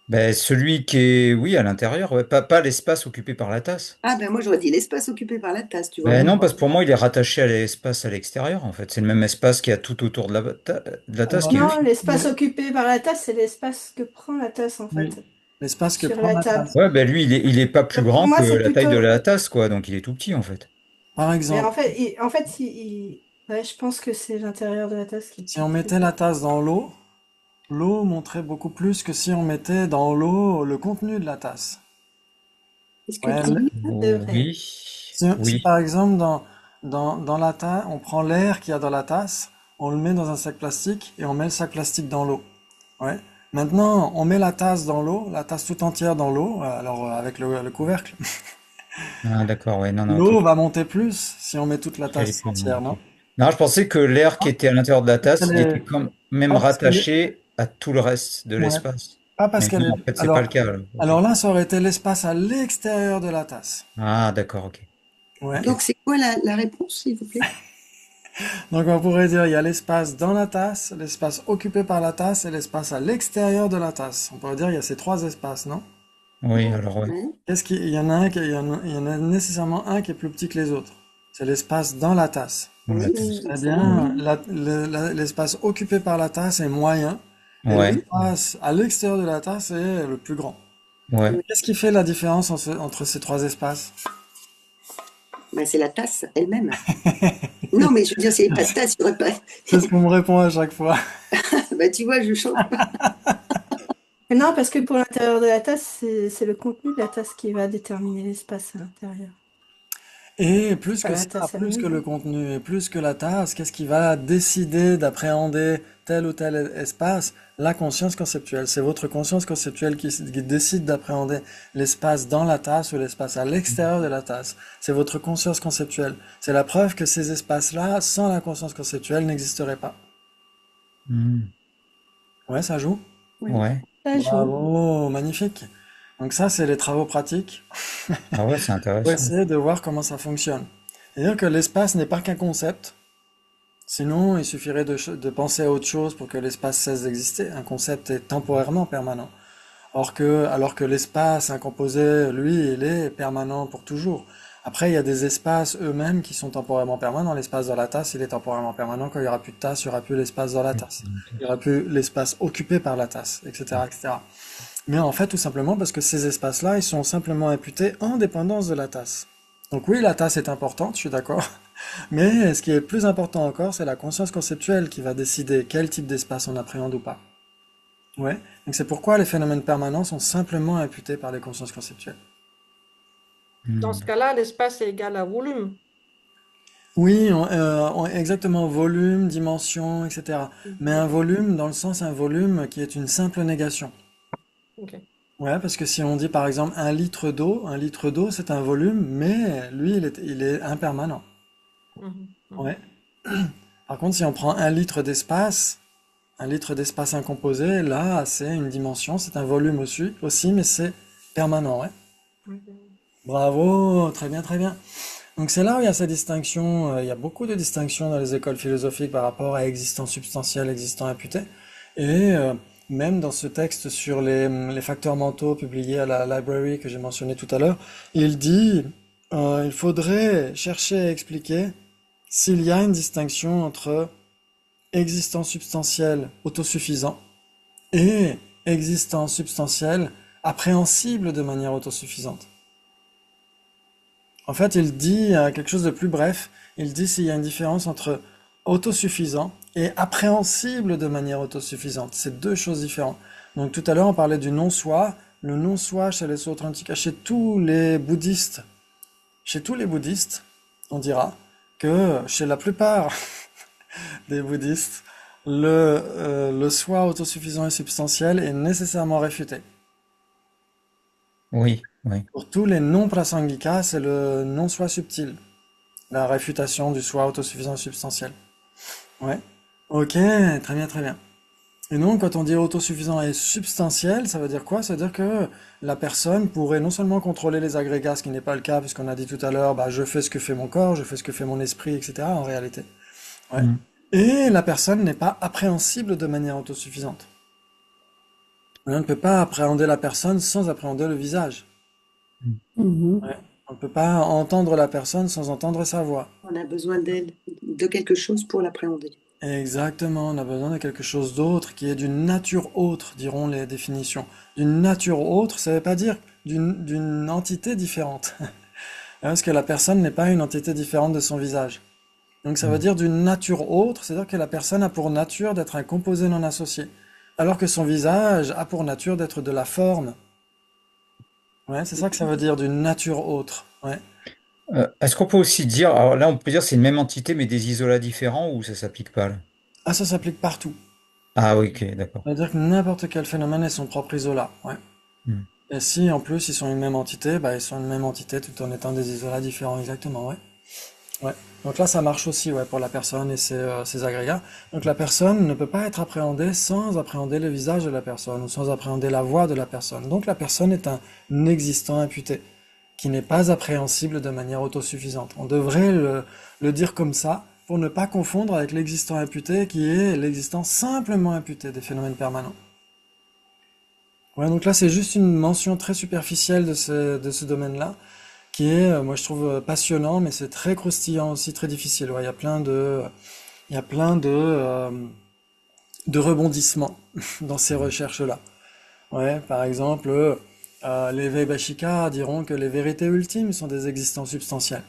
Ben, celui qui est, oui, à l'intérieur, ouais. Pas l'espace occupé par la tasse. Ah ben moi j'aurais dit l'espace occupé par la tasse, tu vois. Ben non, parce que pour moi, il est rattaché à l'espace à l'extérieur, en fait. C'est le même espace qu'il y a tout autour de la tasse qui est Alors, Non, vide. l'espace occupé par la tasse, c'est l'espace que prend la tasse, en oui, fait, l'espace que sur prend la la table. tasse. Ouais, ben lui, il est pas plus Pour grand moi, que c'est la taille de plutôt. la tasse, quoi. Donc il est tout petit, en fait. Par Mais exemple, ouais, je pense que c'est l'intérieur de la tasse qui est si plus on petit. mettait la tasse dans l'eau, l'eau montrait beaucoup plus que si on mettait dans l'eau le contenu de la tasse. Est-ce que le Ouais, contenu, C'est vrai. Oui, si oui. par exemple dans la tasse, on prend l'air qu'il y a dans la tasse, on le met dans un sac plastique et on met le sac plastique dans l'eau. Ouais. Maintenant, on met la tasse dans l'eau, la tasse tout entière dans l'eau, alors avec le couvercle. Ah, d'accord, ouais, non, non, ok. L'eau va monter plus si on met toute la Elle est tasse plus grande, entière, ok. non? Non, je pensais que l'air qui était à l'intérieur de la Parce tasse, qu'elle il était est, quand même pas parce qu'elle est, rattaché à tout le reste de ouais, l'espace. pas parce Mais qu'elle non, est, en fait, c'est pas le alors, cas, alors. Ok. alors là, ça aurait été l'espace à l'extérieur de la tasse. Ah, d'accord, ok. Ouais. Ok. donc c'est quoi la réponse, s'il vous plaît? Donc on pourrait dire il y a l'espace dans la tasse, l'espace occupé par la tasse et l'espace à l'extérieur de la tasse. On pourrait dire il y a ces trois espaces, non? Oui, alors ouais. Ouais. Il y en a il y en a nécessairement un qui est plus petit que les autres. C'est l'espace dans la tasse. Dans la Oui, tasse. Eh ça va. bien, l'espace occupé par la tasse est moyen et Ouais, l'espace à l'extérieur de la tasse est le plus grand. ouais. Qu'est-ce qui fait la différence entre ces trois espaces? Ben, c'est la tasse elle-même. Non, mais je veux dire, s'il n'y avait pas de tasse, il n'y aurait pas. C'est ce qu'on me répond à chaque fois. Ben, tu vois, je change pas. Mais non, parce que pour l'intérieur de la tasse, c'est le contenu de la tasse qui va déterminer l'espace à l'intérieur. Et C'est plus pas que la ça, tasse plus que elle-même. le contenu et plus que la tasse, qu'est-ce qui va décider d'appréhender tel ou tel espace? La conscience conceptuelle. C'est votre conscience conceptuelle qui décide d'appréhender l'espace dans la tasse ou l'espace à l'extérieur de la tasse. C'est votre conscience conceptuelle. C'est la preuve que ces espaces-là, sans la conscience conceptuelle, n'existeraient pas. Hmm. Ouais, ça joue? Oui. Ouais. Ça joue. Bravo, magnifique. Donc ça, c'est les travaux pratiques Ah ouais, c'est pour intéressant. essayer de voir comment ça fonctionne. C'est-à-dire que l'espace n'est pas qu'un concept. Sinon, il suffirait de penser à autre chose pour que l'espace cesse d'exister. Un concept est temporairement permanent. Alors que l'espace, un composé, lui, il est permanent pour toujours. Après, il y a des espaces eux-mêmes qui sont temporairement permanents. L'espace dans la tasse, il est temporairement permanent. Quand il y aura plus de tasse, il y aura plus l'espace dans la tasse. Il y aura plus l'espace occupé par la tasse, etc., etc. Mais en fait, tout simplement parce que ces espaces-là, ils sont simplement imputés en dépendance de la tasse. Donc oui, la tasse est importante, je suis d'accord. Mais ce qui est plus important encore, c'est la conscience conceptuelle qui va décider quel type d'espace on appréhende ou pas. Ouais. Donc c'est pourquoi les phénomènes permanents sont simplement imputés par les consciences conceptuelles. Dans ce cas-là, l'espace est égal à volume. Oui, exactement, volume, dimension, etc. Mais un volume, dans le sens un volume qui est une simple négation. Ok. Ouais, parce que si on dit par exemple un litre d'eau, c'est un volume, mais lui, il est impermanent. Mhm, mhm. Ouais. Par contre, si on prend un litre d'espace incomposé, là, c'est une dimension, c'est un volume aussi, mais c'est permanent, ouais. Ok. Bravo, très bien, très bien. Donc c'est là où il y a ces distinctions, il y a beaucoup de distinctions dans les écoles philosophiques par rapport à existant substantiel, existant imputé. Et même dans ce texte sur les facteurs mentaux publié à la library que j'ai mentionné tout à l'heure, il dit il faudrait chercher à expliquer s'il y a une distinction entre existant substantiel autosuffisant et existant substantiel appréhensible de manière autosuffisante. En fait, il dit quelque chose de plus bref. Il dit s'il y a une différence entre autosuffisant et appréhensible de manière autosuffisante. C'est deux choses différentes. Donc tout à l'heure, on parlait du non-soi. Le non-soi chez les Sautrantika, chez tous les bouddhistes, on dira que chez la plupart des bouddhistes, le soi autosuffisant et substantiel est nécessairement réfuté. Oui, oui. Pour tous les non-prasangika, c'est le non-soi subtil, la réfutation du soi autosuffisant et substantiel. Ouais. Ok, très bien, très bien. Et donc, quand on dit autosuffisant et substantiel, ça veut dire quoi? Ça veut dire que la personne pourrait non seulement contrôler les agrégats, ce qui n'est pas le cas, puisqu'on a dit tout à l'heure, bah, je fais ce que fait mon corps, je fais ce que fait mon esprit, etc., en réalité. Ouais. Mm. Et la personne n'est pas appréhensible de manière autosuffisante. On ne peut pas appréhender la personne sans appréhender le visage. Mhm. Ouais. On ne peut pas entendre la personne sans entendre sa voix. On a besoin d'elle, de quelque chose pour l'appréhender. Exactement, on a besoin de quelque chose d'autre qui est d'une nature autre, diront les définitions. D'une nature autre, ça ne veut pas dire d'une entité différente. Parce que la personne n'est pas une entité différente de son visage. Donc ça veut dire d'une nature autre, c'est-à-dire que la personne a pour nature d'être un composé non associé, alors que son visage a pour nature d'être de la forme. Ouais, c'est ça que ça veut dire d'une nature autre. Ouais. Est-ce qu'on peut aussi dire, alors là on peut dire c'est une même entité mais des isolats différents ou ça s'applique pas là? Ah, ça s'applique partout. Ah oui, ok, d'accord. C'est-à-dire que n'importe quel phénomène est son propre isolat. Ouais. Mm. Et si en plus ils sont une même entité, bah ils sont une même entité tout en étant des isolats différents, exactement, ouais. Ouais. Donc là ça marche aussi, ouais, pour la personne et ses agrégats. Donc la personne ne peut pas être appréhendée sans appréhender le visage de la personne ou sans appréhender la voix de la personne. Donc la personne est un existant imputé qui n'est pas appréhensible de manière autosuffisante. On devrait le dire comme ça pour ne pas confondre avec l'existant imputé qui est l'existant simplement imputé des phénomènes permanents. Ouais, donc là, c'est juste une mention très superficielle de ce domaine-là, qui est, moi, je trouve passionnant, mais c'est très croustillant aussi, très difficile. Ouais, il y a plein de rebondissements dans ces recherches-là. Ouais, par exemple, les Vaibhashika diront que les vérités ultimes sont des existences substantielles.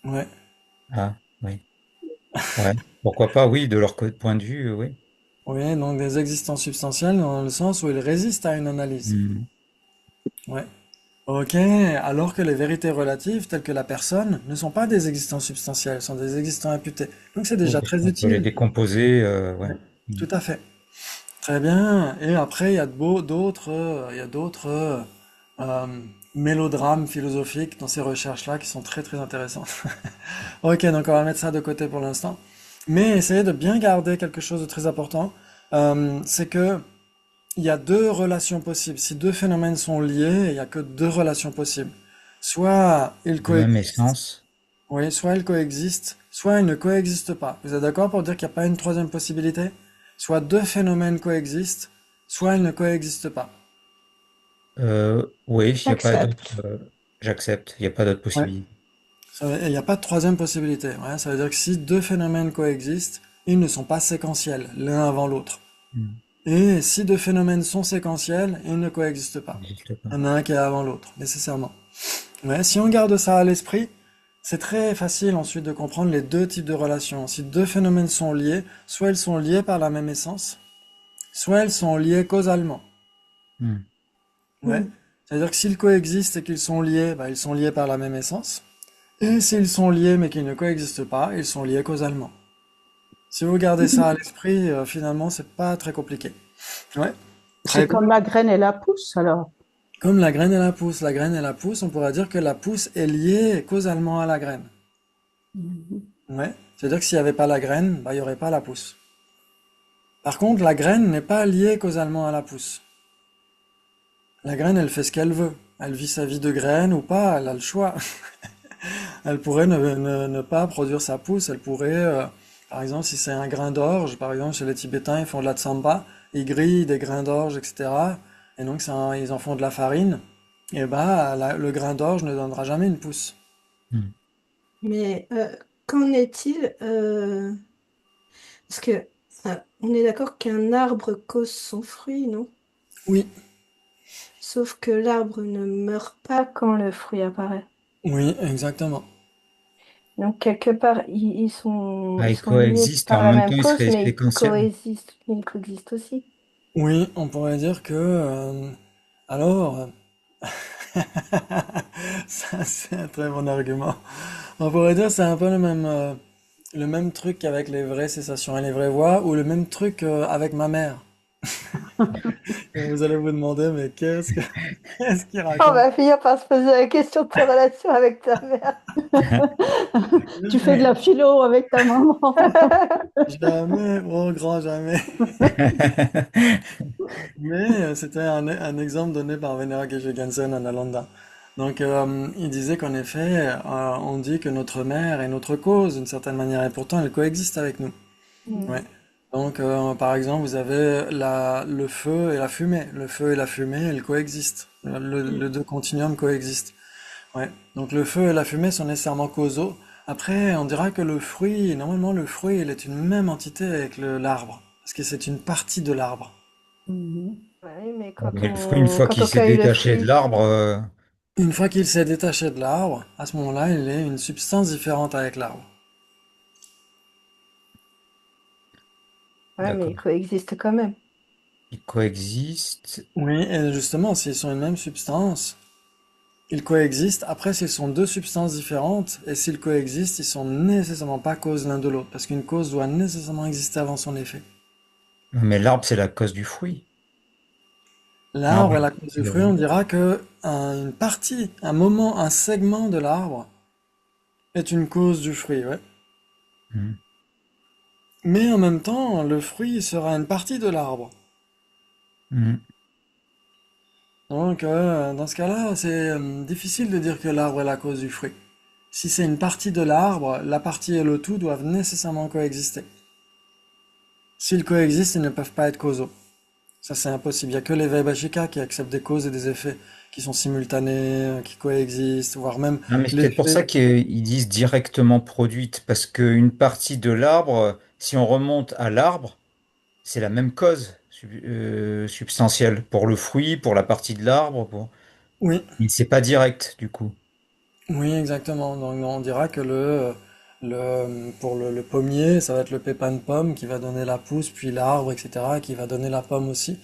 Ouais. Ah oui, ouais. Pourquoi pas, oui, de leur point de vue, oui. Oui, donc des existences substantielles dans le sens où ils résistent à une analyse. Mm. Ouais. Ok, alors que les vérités relatives, telles que la personne, ne sont pas des existences substantielles, sont des existants imputés. Donc c'est Oui, déjà parce très qu'on peut les utile. décomposer, ouais. Ouais, Mm. tout à fait. Très bien. Et après, il y a d'autres euh, mélodrames philosophiques dans ces recherches-là qui sont très très intéressantes. Ok, donc on va mettre ça de côté pour l'instant. Mais essayez de bien garder quelque chose de très important. C'est que il y a deux relations possibles. Si deux phénomènes sont liés, il n'y a que deux relations possibles. Soit ils De même coexistent. essence. Oui, soit elles coexistent, soit elles ne coexistent pas. Vous êtes d'accord pour dire qu'il n'y a pas une troisième possibilité? Soit deux phénomènes coexistent, soit elles ne coexistent pas. Oui, il n'y a pas d'autre. J'accepte. J'accepte. Il n'y a pas d'autre Ouais. possibilité. Il n'y a pas de troisième possibilité. Ouais, ça veut dire que si deux phénomènes coexistent, ils ne sont pas séquentiels, l'un avant l'autre. Hmm. Et si deux phénomènes sont séquentiels, ils ne coexistent Ça pas. n'existe pas. Il y en a un qui est avant l'autre, nécessairement. Ouais, si on garde ça à l'esprit, c'est très facile ensuite de comprendre les deux types de relations. Si deux phénomènes sont liés, soit ils sont liés par la même essence, soit elles sont liées causalement. Hmm. Ouais. Mm. C'est-à-dire que s'ils coexistent et qu'ils sont liés, bah, ils sont liés par la même essence. Et s'ils sont liés mais qu'ils ne coexistent pas, ils sont liés causalement. Si vous gardez ça à l'esprit, finalement, c'est pas très compliqué. Ouais. C'est Très bien. comme la graine et la pousse, alors. Comme la graine et la pousse. La graine et la pousse, on pourrait dire que la pousse est liée causalement à la graine. Mhm. Ouais. C'est-à-dire que s'il n'y avait pas la graine, bah, il n'y aurait pas la pousse. Par contre, la graine n'est pas liée causalement à la pousse. La graine, elle fait ce qu'elle veut. Elle vit sa vie de graine ou pas, elle a le choix. Elle pourrait ne pas produire sa pousse. Elle pourrait, par exemple, si c'est un grain d'orge, par exemple, chez les Tibétains, ils font de la tsamba, ils grillent des grains d'orge, etc. Et donc, ils en font de la farine. Et bah, le grain d'orge ne donnera jamais une pousse. Hmm. Mais qu'en est-il parce que on est d'accord qu'un arbre cause son fruit, non? Oui, Sauf que l'arbre ne meurt pas quand le fruit apparaît. oui, exactement. Donc quelque part, Ah, ils ils sont liés coexistent et par en la même même temps ils cause, seraient mais séquentiels. ils coexistent aussi. Oui, on pourrait dire que, alors, ça c'est un très bon argument. On pourrait dire que c'est un peu le même truc qu'avec les vraies sensations et les vraies voix, ou le même truc avec ma mère. Et vous allez vous demander, mais qu'est-ce qu'il On raconte? va finir par se poser la question de tes relations avec ta mère. Tu fais de la philo avec ta maman. Jamais, au grand jamais. Mais c'était un exemple donné par Venera Geshe Gensen en Nalanda. Donc, il disait qu'en effet, on dit que notre mère est notre cause d'une certaine manière, et pourtant elle coexiste avec nous. Mm. Ouais. Donc, par exemple, vous avez le feu et la fumée. Le feu et la fumée, elles coexistent. Le deux continuum coexistent. Ouais. Donc, le feu et la fumée sont nécessairement causaux. Après, on dira que le fruit, normalement, le fruit, il est une même entité avec l'arbre, parce que c'est une partie de l'arbre. Mhm. Ouais, mais Mais le fruit, une fois quand qu'il on s'est cueille le détaché de fruit, l'arbre, Une fois qu'il s'est détaché de l'arbre, à ce moment-là, il est une substance différente avec l'arbre. ouais, mais ils d'accord, coexistent quand même. ils coexistent. Oui, et justement, s'ils sont une même substance, ils coexistent. Après, s'ils sont deux substances différentes, et s'ils coexistent, ils sont nécessairement pas cause l'un de l'autre, parce qu'une cause doit nécessairement exister avant son effet. Mais l'arbre, c'est la cause du fruit. L'arbre L'arbre, est la cause c'est du le fruit, on fruit. dira que une partie, un moment, un segment de l'arbre est une cause du fruit, ouais. Hmm. Mais en même temps, le fruit sera une partie de l'arbre. Hmm. Donc, dans ce cas-là, c'est difficile de dire que l'arbre est la cause du fruit. Si c'est une partie de l'arbre, la partie et le tout doivent nécessairement coexister. S'ils coexistent, ils ne peuvent pas être causaux. Ça, c'est impossible. Il n'y a que les Vaibhashika qui acceptent des causes et des effets qui sont simultanés, qui coexistent, voire même Non, mais c'est peut-être pour ça l'effet. qu'ils disent directement produite, parce qu'une partie de l'arbre, si on remonte à l'arbre, c'est la même cause substantielle pour le fruit, pour la partie de l'arbre, Oui, mais c'est pas direct du coup. oui, exactement. Donc, on dira que pour le pommier, ça va être le pépin de pomme qui va donner la pousse, puis l'arbre, etc., qui va donner la pomme aussi.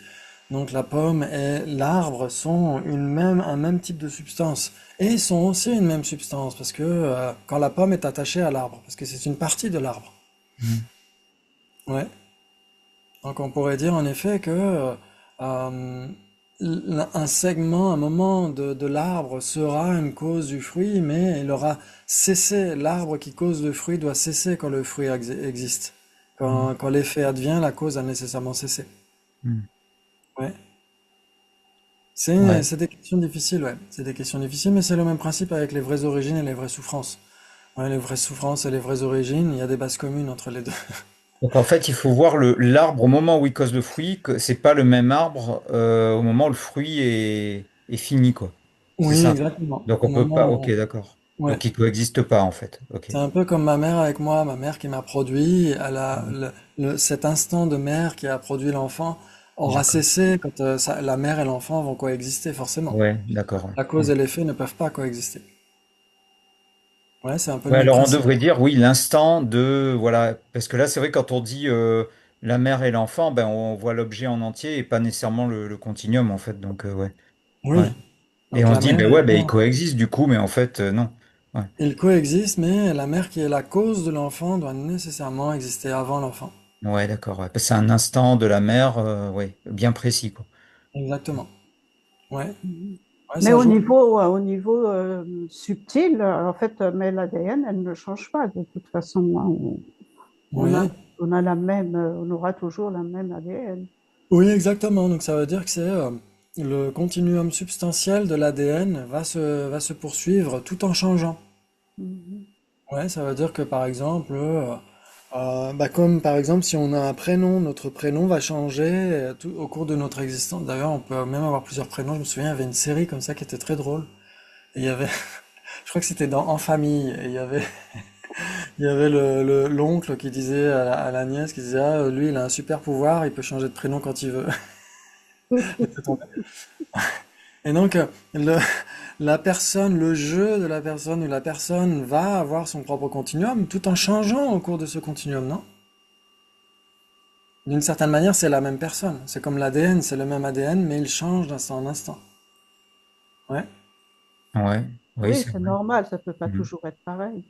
Donc la pomme et l'arbre sont un même type de substance. Et ils sont aussi une même substance, parce que quand la pomme est attachée à l'arbre, parce que c'est une partie de l'arbre. Hmm. Ouais. Donc on pourrait dire en effet que euh, un segment, un moment de l'arbre sera une cause du fruit, mais il aura cessé. L'arbre qui cause le fruit doit cesser quand le fruit existe. Hmm. Quand l'effet advient, la cause a nécessairement cessé. Hmm. Ouais. Ouais. C'est des questions difficiles, ouais. C'est des questions difficiles, mais c'est le même principe avec les vraies origines et les vraies souffrances. Ouais, les vraies souffrances et les vraies origines, il y a des bases communes entre les deux. Donc en fait, il faut voir l'arbre au moment où il cause le fruit, que c'est pas le même arbre au moment où le fruit est fini, quoi. C'est Oui, ça. exactement. Donc on Non, peut pas. non, Ok, d'accord. ouais. Donc ils coexistent pas en fait. Ok. C'est un peu comme ma mère avec moi, ma mère qui m'a produit, elle a cet instant de mère qui a produit l'enfant aura D'accord. cessé quand la mère et l'enfant vont coexister, forcément. Ouais, d'accord. La Ouais. cause et l'effet ne peuvent pas coexister. Ouais, c'est un peu le Ouais, même alors on principe. devrait dire oui, l'instant de voilà, parce que là c'est vrai quand on dit la mère et l'enfant, ben on voit l'objet en entier et pas nécessairement le continuum en fait. Donc ouais, ouais. Oui. Et Donc on se la dit mère ben et ouais, ben ils l'enfant, coexistent du coup, mais en fait non. Ouais. ils coexistent, mais la mère qui est la cause de l'enfant doit nécessairement exister avant l'enfant. Ouais, d'accord. Ouais. Parce que c'est un instant de la mère, ouais, bien précis quoi. Exactement. Ouais. Mhm. Ouais, Mais ça joue. au niveau subtil, en fait, mais l'ADN, elle ne change pas de toute façon, hein. On a, Oui. on a la même, on aura toujours la même ADN. Oui, exactement. Donc ça veut dire que c'est le continuum substantiel de l'ADN va se poursuivre tout en changeant. Mhm. Ouais, ça veut dire que par exemple, bah, comme par exemple si on a un prénom, notre prénom va changer au cours de notre existence. D'ailleurs, on peut même avoir plusieurs prénoms. Je me souviens, il y avait une série comme ça qui était très drôle. Et il y avait, je crois que c'était dans En Famille. Et il y avait l'oncle qui disait à la nièce, qui disait, ah, lui, il a un super pouvoir, il peut changer de prénom quand il veut. Et donc, la personne, le jeu de la personne ou la personne va avoir son propre continuum tout en changeant au cours de ce continuum, non? D'une certaine manière, c'est la même personne. C'est comme l'ADN, c'est le même ADN, mais il change d'instant en instant. Ouais, Ouais, oui, Oui, c'est c'est vrai. normal, ça ne peut pas Mhm. toujours être pareil.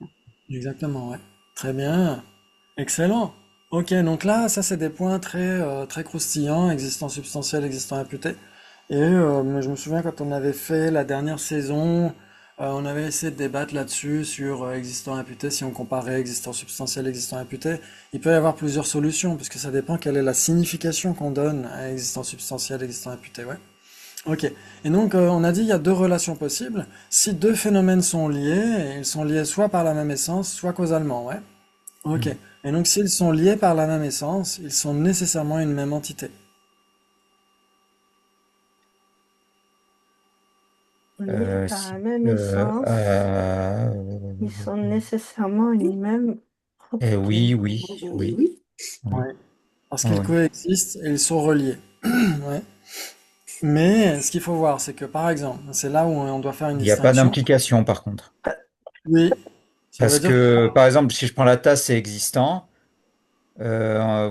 exactement, ouais. Très bien. Excellent. Ok, donc là, ça c'est des points très croustillants, existant substantiel, existant imputé. Et je me souviens quand on avait fait la dernière saison, on avait essayé de débattre là-dessus sur existant imputé, si on comparait existant substantiel, existant imputé. Il peut y avoir plusieurs solutions, puisque ça dépend quelle est la signification qu'on donne à existant substantiel, existant imputé, ouais. Ok. Et donc, on a dit il y a deux relations possibles. Si deux phénomènes sont liés, ils sont liés soit par la même essence, soit causalement, ouais. Ok. Mhm. Et donc, s'ils sont liés par la même essence, ils sont nécessairement une même entité. Liés par Si, la même essence, ils sont nécessairement une même entité. oui, Moi, oui, je dis oui, oui. oui. Ouais. Parce Ouais, qu'ils ouais. coexistent et ils sont reliés. Ouais. Mais ce qu'il faut voir, c'est que par exemple, c'est là où on doit faire une Il n'y a pas distinction. d'implication par contre. Oui, ça Parce veut dire que... que, par exemple, si je prends la tasse, c'est existant.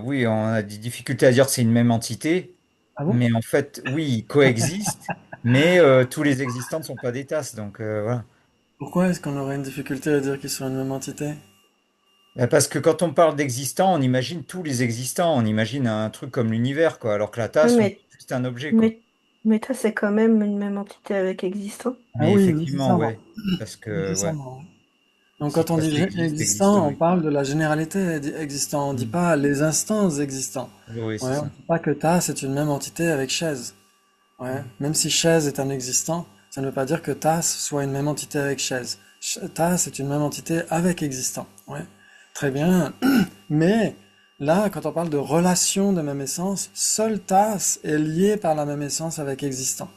Oui, on a des difficultés à dire que c'est une même entité, Ah bon? mais en fait, oui, ils coexistent, mais tous les existants ne sont pas des tasses, donc voilà. Pourquoi est-ce qu'on aurait une difficulté à dire qu'ils sont une même entité? Parce que quand on parle d'existants, on imagine tous les existants, on imagine un truc comme l'univers, quoi, alors que la Oui, tasse, on est juste un objet, quoi. mais, mais toi, c'est quand même une même entité avec existant. Ah Mais oui, effectivement, nécessairement. ouais, parce que, ouais, Nécessairement. Donc si quand on dit tasse existe, existe, existant, on oui. parle de la généralité existant. On dit Mm. pas les instances existants. Oui, c'est Ouais, on ça. dit pas que tas c'est une même entité avec chaise. Ouais. Même si chaise est un existant, ça ne veut pas dire que tas soit une même entité avec chaise. Tas est une même entité avec existant. Ouais. Très bien. Mais là, quand on parle de relation de même essence, seul tas est lié par la même essence avec existant.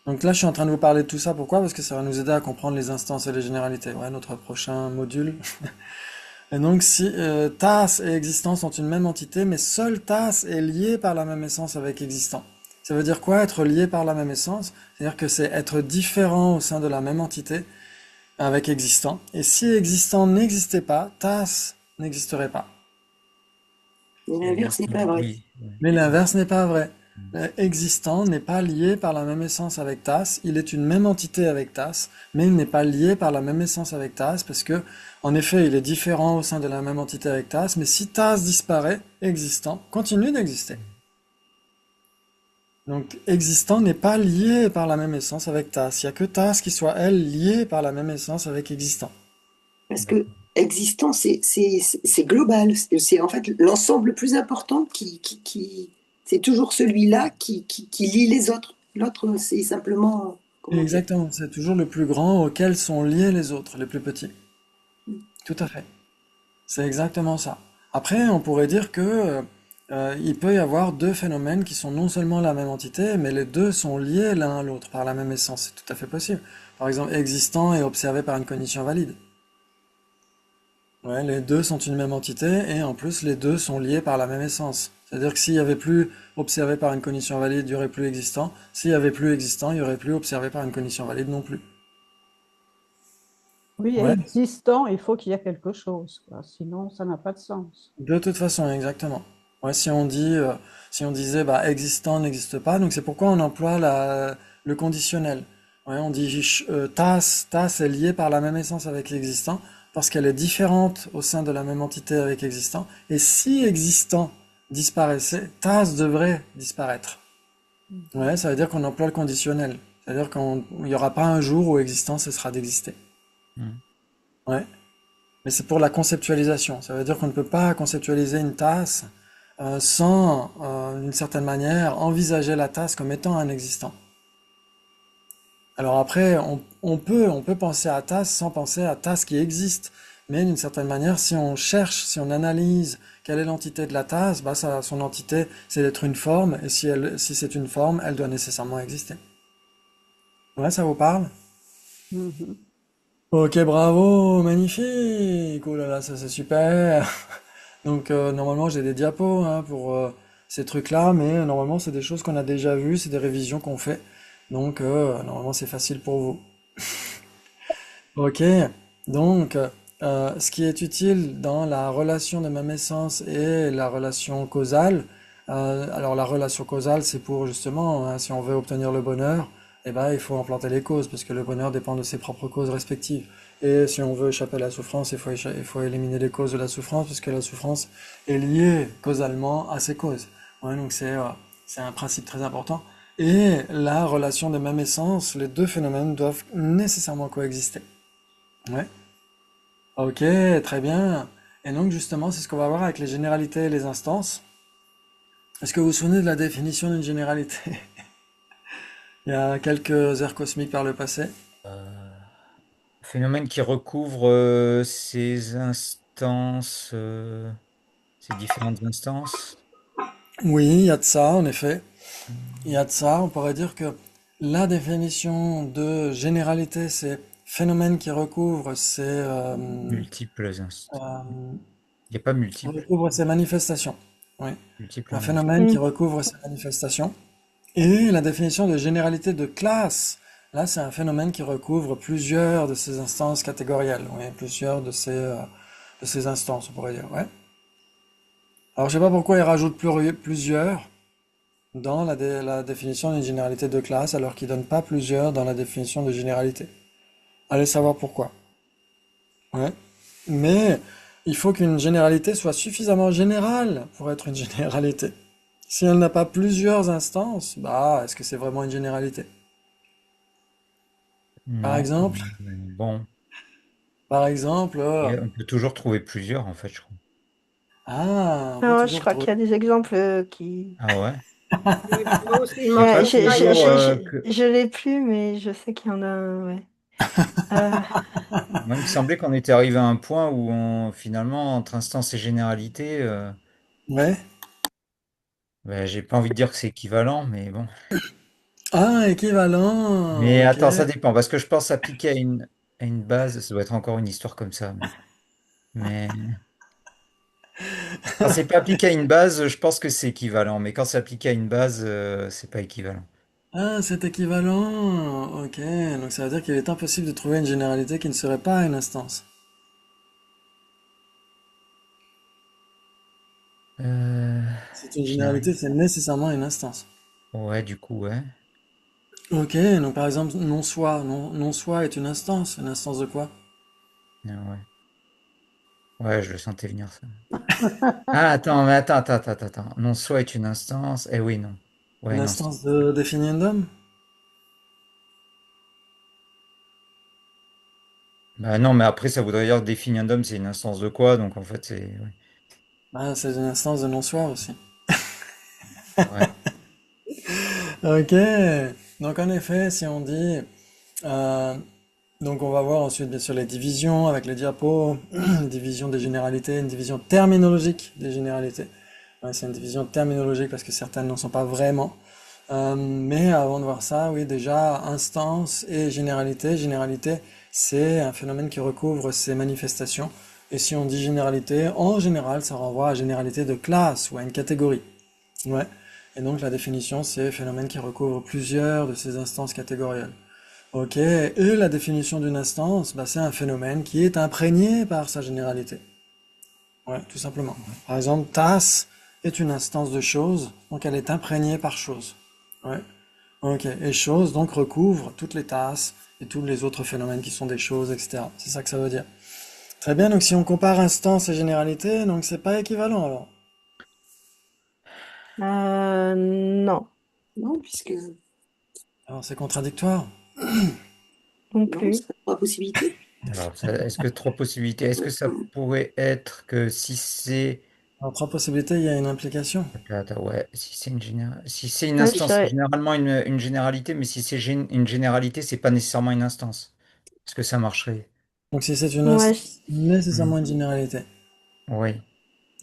Donc là, je suis en train de vous parler de tout ça. Pourquoi? Parce que ça va nous aider à comprendre les instances et les généralités. Ouais, notre prochain module. Et donc, si TAS et existence sont une même entité, mais seul TAS est lié par la même essence avec existant. Ça veut dire quoi, être lié par la même essence? C'est-à-dire que c'est être différent au sein de la même entité avec existant. Et si existant n'existait pas, TAS n'existerait pas. Mais l'inverse n'est pas Exactement, vrai. oui. Ouais. Mais Mm. l'inverse n'est pas vrai. Mm. Existant n'est pas lié par la même essence avec TAS, il est une même entité avec TAS, mais il n'est pas lié par la même essence avec TAS, parce que, en effet, il est différent au sein de la même entité avec TAS, mais si TAS disparaît, existant continue d'exister. Donc, existant n'est pas lié par la même essence avec TAS. Il n'y a que TAS qui soit, elle, liée par la même essence avec existant. Parce que existant, c'est global. C'est en fait l'ensemble le plus important c'est toujours celui-là qui lie les autres. L'autre, c'est simplement, comment dire, Exactement, c'est toujours le plus grand auquel sont liés les autres, les plus petits. Tout à fait. C'est exactement ça. Après, on pourrait dire que il peut y avoir deux phénomènes qui sont non seulement la même entité, mais les deux sont liés l'un à l'autre par la même essence. C'est tout à fait possible. Par exemple, existant et observé par une cognition valide. Ouais, les deux sont une même entité et en plus les deux sont liés par la même essence. C'est-à-dire que s'il y avait plus observé par une cognition valide, il y aurait plus existant. S'il y avait plus existant, il y aurait plus observé par une cognition valide non plus. Oui, Ouais, existant, il faut qu'il y ait quelque chose, quoi. Sinon, ça n'a pas de sens. de toute façon, exactement. Ouais, si on disait bah existant n'existe pas, donc c'est pourquoi on emploie le conditionnel. Ouais, on dit tas est lié par la même essence avec l'existant parce qu'elle est différente au sein de la même entité avec existant. Et si existant disparaissait, tas devrait disparaître. Ouais, ça veut dire qu'on emploie le conditionnel. C'est-à-dire qu'il n'y aura pas un jour où existant cessera d'exister. Hmm. Ouais. Mais c'est pour la conceptualisation. Ça veut dire qu'on ne peut pas conceptualiser une tasse sans, d'une certaine manière, envisager la tasse comme étant un existant. Alors après, on peut penser à tasse sans penser à tasse qui existe. Mais d'une certaine manière, si on cherche, si on analyse quelle est l'entité de la tasse, bah ça, son entité, c'est d'être une forme. Et si c'est une forme, elle doit nécessairement exister. Ouais, ça vous parle? Mhm. Ok, bravo, magnifique. Oh là là, ça c'est super. Donc normalement j'ai des diapos hein, pour ces trucs-là, mais normalement c'est des choses qu'on a déjà vues, c'est des révisions qu'on fait. Donc normalement c'est facile pour vous. Ok, donc ce qui est utile dans la relation de même essence et la relation causale, alors la relation causale c'est pour justement, hein, si on veut obtenir le bonheur, eh ben, il faut implanter les causes, parce que le bonheur dépend de ses propres causes respectives. Et si on veut échapper à la souffrance, il faut éliminer les causes de la souffrance, parce que la souffrance est liée causalement à ses causes. Ouais, donc c'est un principe très important. Et la relation de même essence, les deux phénomènes doivent nécessairement coexister. Ouais. Ok, très bien. Et donc justement, c'est ce qu'on va voir avec les généralités et les instances. Est-ce que vous vous souvenez de la définition d'une généralité? Il y a quelques ères cosmiques par le passé. Phénomène qui recouvre ces instances, ces différentes instances. Oui, il y a de ça, en effet. Il y a de ça. On pourrait dire que la définition de généralité, c'est phénomène qui recouvre Multiples instances. euh, Il n'y a pas multiples. recouvre ses manifestations. Oui. Multiples Un manifestations. phénomène qui Mm. recouvre ses manifestations. Et la définition de généralité de classe, là, c'est un phénomène qui recouvre plusieurs de ces instances catégorielles, oui, plusieurs de ces instances, on pourrait dire, ouais. Alors, je sais pas pourquoi ils rajoutent plusieurs dans la définition d'une généralité de classe, alors qu'ils donnent pas plusieurs dans la définition de généralité. Allez savoir pourquoi. Ouais. Mais il faut qu'une généralité soit suffisamment générale pour être une généralité. Si elle n'a pas plusieurs instances, bah, est-ce que c'est vraiment une généralité? Par Non. exemple, Bon. par exemple, On peut toujours trouver plusieurs, en fait, je crois. on peut Non, je toujours crois trouver. qu'il y a des exemples qui... Ah ouais? Oui, moi aussi, il Il n'y a manque pas Ouais, un détail. toujours je l'ai plus, mais je sais qu'il y en a un, ouais. Euh, Moi, il me semblait qu'on était arrivé à un point où finalement, entre instance et généralité, Ouais. ben, j'ai pas envie de dire que c'est équivalent, mais bon. Ah, équivalent, Mais ok. attends, ça dépend, parce que je pense appliquer à une base, ça doit être encore une histoire comme ça. Mais quand c'est pas appliqué à une base, je pense que c'est équivalent. Mais quand c'est appliqué à une base, c'est pas équivalent. Ah, c'est équivalent, ok. Donc ça veut dire qu'il est impossible de trouver une généralité qui ne serait pas une instance. Euh, C'est une général- généralité, c'est nécessairement une instance. Ouais, du coup, ouais. Ok, donc par exemple, non-soi. Non-soi est une instance. Une instance de quoi? Ah ouais. Ouais, je le sentais venir, ça. Ah, attends, mais attends. Non, soit est une instance. Eh oui, non. Une Ouais, non. instance de definiendum? Bah non, mais après, ça voudrait dire definiendum, c'est une instance de quoi? Donc en fait, c'est. Ouais. Ah, c'est une instance de non-soi aussi. Ouais. Ok, donc en effet, si on dit euh, Donc on va voir ensuite bien sûr les divisions avec les diapos, une division des généralités, une division terminologique des généralités. Ouais, c'est une division terminologique parce que certaines n'en sont pas vraiment. Mais avant de voir ça, oui, déjà, instance et généralité. Généralité, c'est un phénomène qui recouvre ces manifestations. Et si on dit généralité, en général, ça renvoie à généralité de classe ou à une catégorie. Ouais. Et donc la définition, c'est phénomène qui recouvre plusieurs de ces instances catégorielles. Ok, et la définition d'une instance, bah, c'est un phénomène qui est imprégné par sa généralité. Ouais, tout simplement. Par exemple, tasse est une instance de chose, donc elle est imprégnée par chose. Ouais. Ok, et chose donc recouvre toutes les tasses et tous les autres phénomènes qui sont des choses, etc. C'est ça que ça veut dire. Très bien, donc si on compare instance et généralité, donc c'est pas équivalent alors. Non, Non, puisque Alors c'est contradictoire. non non, plus. c'est trois possibilités. Alors, est-ce que trois possibilités? Est-ce que ça pourrait être que si c'est... Alors trois possibilités, il y a une implication. Attends, ouais, si c'est une Ouais, je instance, c'est dirais- généralement une généralité, mais si c'est une généralité, c'est pas nécessairement une instance. Est-ce que ça marcherait? Donc si c'est une ouais, instance, nécessairement une généralité. Oui,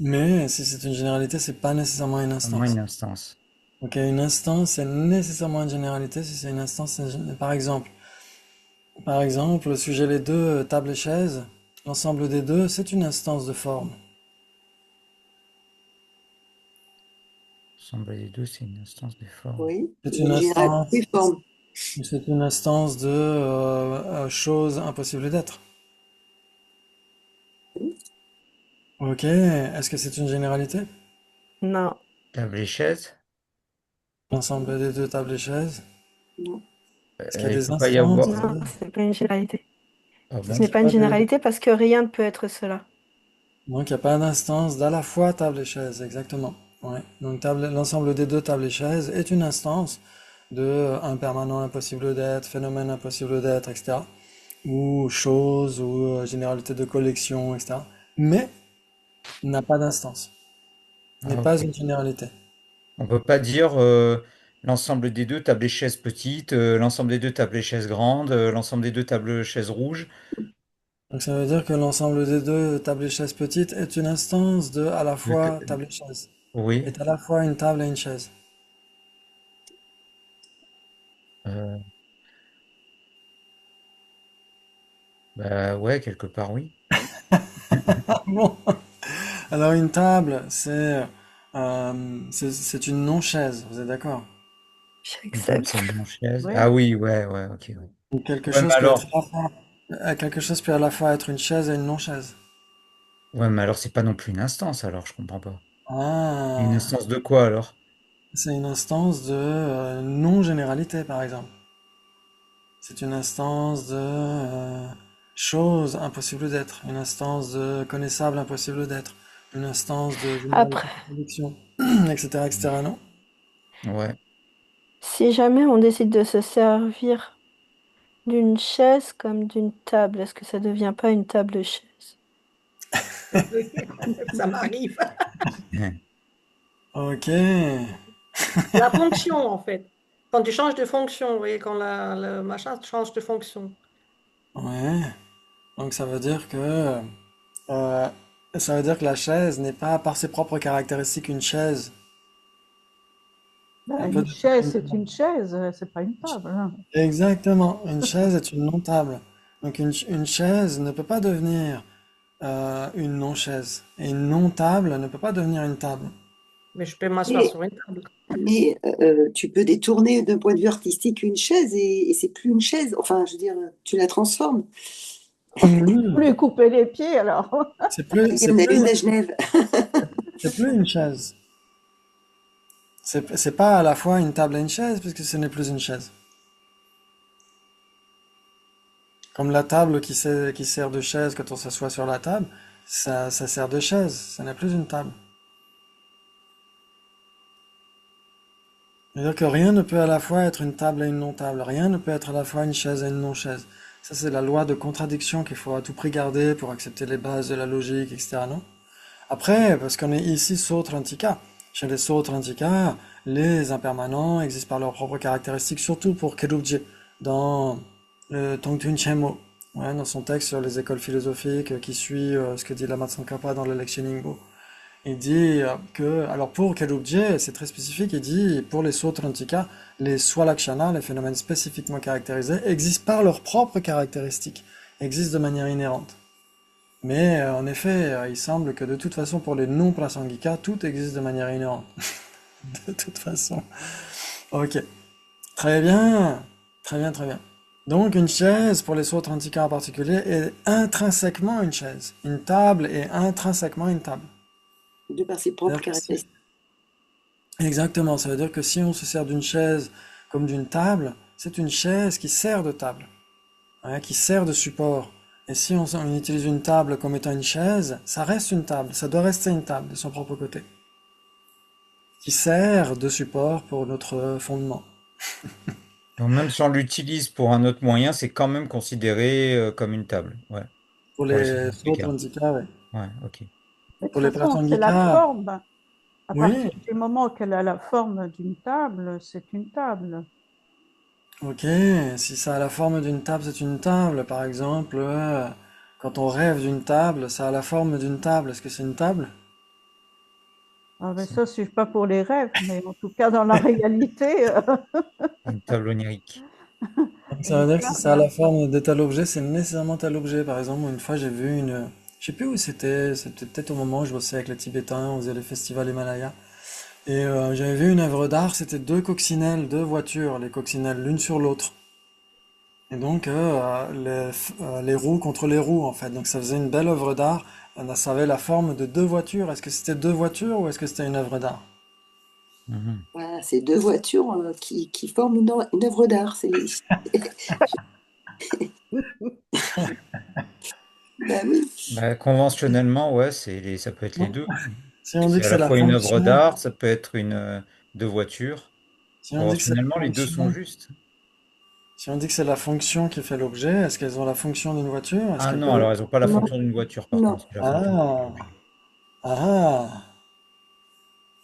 Mais si c'est une généralité, c'est pas nécessairement une au moins une instance. instance. Ok, une instance, c'est nécessairement une généralité. Si c'est une instance, par exemple, le sujet les deux, table et chaise, l'ensemble des deux, c'est une instance de forme. L'ensemble des deux, c'est une instance des formes. Oui, C'est une une instance, généralité forme. c'est une instance de chose impossible d'être. Ok, est-ce que c'est une généralité? non, Table et chaise? L'ensemble des deux tables et chaises? Non. Est-ce qu'il y a Il des peut pas y instances avoir... non, c'est pas une généralité. Ah Ce Est-ce bon? n'est qu'il pas n'y une a pas de... généralité parce que rien ne peut être cela. Donc il n'y a pas d'instance d'à la fois table et chaise, exactement. Ouais. Donc l'ensemble des deux tables et chaises est une instance de impermanent impossible d'être, phénomène impossible d'être, etc. Ou chose, ou généralité de collection, etc. Mais n'a pas d'instance. N'est Ah, pas ok. une généralité. On peut pas dire l'ensemble des deux tables et chaises petites, l'ensemble des deux tables et chaises grandes, l'ensemble des deux tables et chaises rouges. Donc ça veut dire que l'ensemble des deux tables et chaises petites est une instance de à la fois table et chaise. Oui. Est à la fois une table et une chaise. Euh, Bah ouais, quelque part, oui. Bon. Alors une table, c'est une non-chaise, vous êtes d'accord? Une table, J'accepte. c'est une chaise. Oui. Ah oui, ouais, ouais, ok. Ouais, Donc quelque ouais, mais chose peut être alors, quelque chose peut à la fois être une chaise et une non-chaise. ouais, mais alors c'est pas non plus une instance, alors je comprends pas. Une Ah, instance de quoi alors? c'est une instance de non-généralité, par exemple. C'est une instance de chose impossible d'être, une instance de connaissable impossible d'être, une instance de généralité Après, de production, etc., etc., non? Ouais. si jamais on décide de se servir d'une chaise comme d'une table, est-ce que ça devient pas une table chaise? Ça m'arrive. Ok. La fonction, en fait. Quand tu changes de fonction, vous voyez, quand le machin change de fonction. Ouais. Donc euh, ça veut dire que la chaise n'est pas par ses propres caractéristiques une chaise. Ben, Elle peut une devenir chaise, une c'est table. une chaise, c'est pas une table, hein. Exactement. Une chaise est une non-table. Donc une chaise ne peut pas devenir une non-chaise. Et une non-table ne peut pas devenir une table. Mais je peux m'asseoir Mais, sur une table. tu peux détourner d'un point de vue artistique une chaise et c'est plus une chaise. Enfin, je veux dire, tu la transformes. Faut lui couper les pieds alors. Il y en a une à Genève. C'est plus une chaise. C'est pas à la fois une table et une chaise, puisque ce n'est plus une chaise. Comme la table qui sert de chaise quand on s'assoit sur la table, ça sert de chaise, ça n'est plus une table. C'est-à-dire que rien ne peut à la fois être une table et une non-table, rien ne peut être à la fois une chaise et une non-chaise. Ça, c'est la loi de contradiction qu'il faut à tout prix garder pour accepter les bases de la logique, etc., non? Après, parce qu'on est ici Sautrantika. Chez les Sautrantika, les impermanents existent par leurs propres caractéristiques, surtout pour Kerubje, dans le Tongtun Chenmo. ouais, dans son texte sur les écoles philosophiques qui suit ce que dit Lama Tsongkhapa dans le Lectioningbo. Il dit que, alors pour Kelubje, c'est très spécifique, il dit pour les Sotrantika, les Swalakshana, les phénomènes spécifiquement caractérisés, existent par leurs propres caractéristiques, existent de manière inhérente. Mais en effet, il semble que de toute façon, pour les non-prasangika, tout existe de manière inhérente. De toute façon. Ok. Très bien. Très bien, très bien. Donc une chaise, pour les Sotrantika en particulier, est intrinsèquement une chaise. Une table est intrinsèquement une table. De par ses propres C'est-à-dire que caractéristiques. exactement, ça veut dire que si on se sert d'une chaise comme d'une table, c'est une chaise qui sert de table, hein, qui sert de support. Et si on utilise une table comme étant une chaise, ça reste une table, ça doit rester une table de son propre côté, qui sert de support pour notre fondement. Donc même si on l'utilise pour un autre moyen, c'est quand même considéré comme une table. Ouais, Pour pour les les autres sotantikas. handicapes, ouais. Ouais, ok. De Pour toute les façon, c'est la prasangika, forme. À oui, partir du moment qu'elle a la forme d'une table, c'est une table. ok, si ça a la forme d'une table, c'est une table. Par exemple, quand on rêve d'une table, ça a la forme d'une table. Est-ce que c'est une table? Ah, mais ça, c'est pas pour les rêves, mais en tout cas, dans la réalité, Une table onirique. Donc ça une veut dire que si ça a la table. forme de tel objet, c'est nécessairement tel objet. Par exemple, une fois j'ai vu une... Je sais plus où c'était peut-être au moment où je bossais avec les Tibétains, on faisait les festivals Himalaya. Et j'avais vu une œuvre d'art, c'était deux coccinelles, deux voitures, les coccinelles l'une sur l'autre. Et donc les roues contre les roues en fait. Donc ça faisait une belle œuvre d'art. Ça avait la forme de deux voitures. Est-ce que c'était deux voitures ou est-ce que c'était une œuvre d'art? Mhm. Voilà, c'est deux voitures qui forment une œuvre d'art. Bah oui. Bah, conventionnellement, ouais, ça peut être les Non. deux. Si on dit C'est que à c'est la la fois une œuvre fonction, d'art, ça peut être deux voitures. si on dit que c'est la Conventionnellement, les deux sont fonction, justes. si on dit que c'est la fonction qui fait l'objet, est-ce qu'elles ont la fonction d'une voiture? Est-ce Ah qu'elles non, peuvent... alors elles n'ont pas la Non, fonction d'une voiture, par non. contre, c'est la fonction d'un Ah, objet. ah,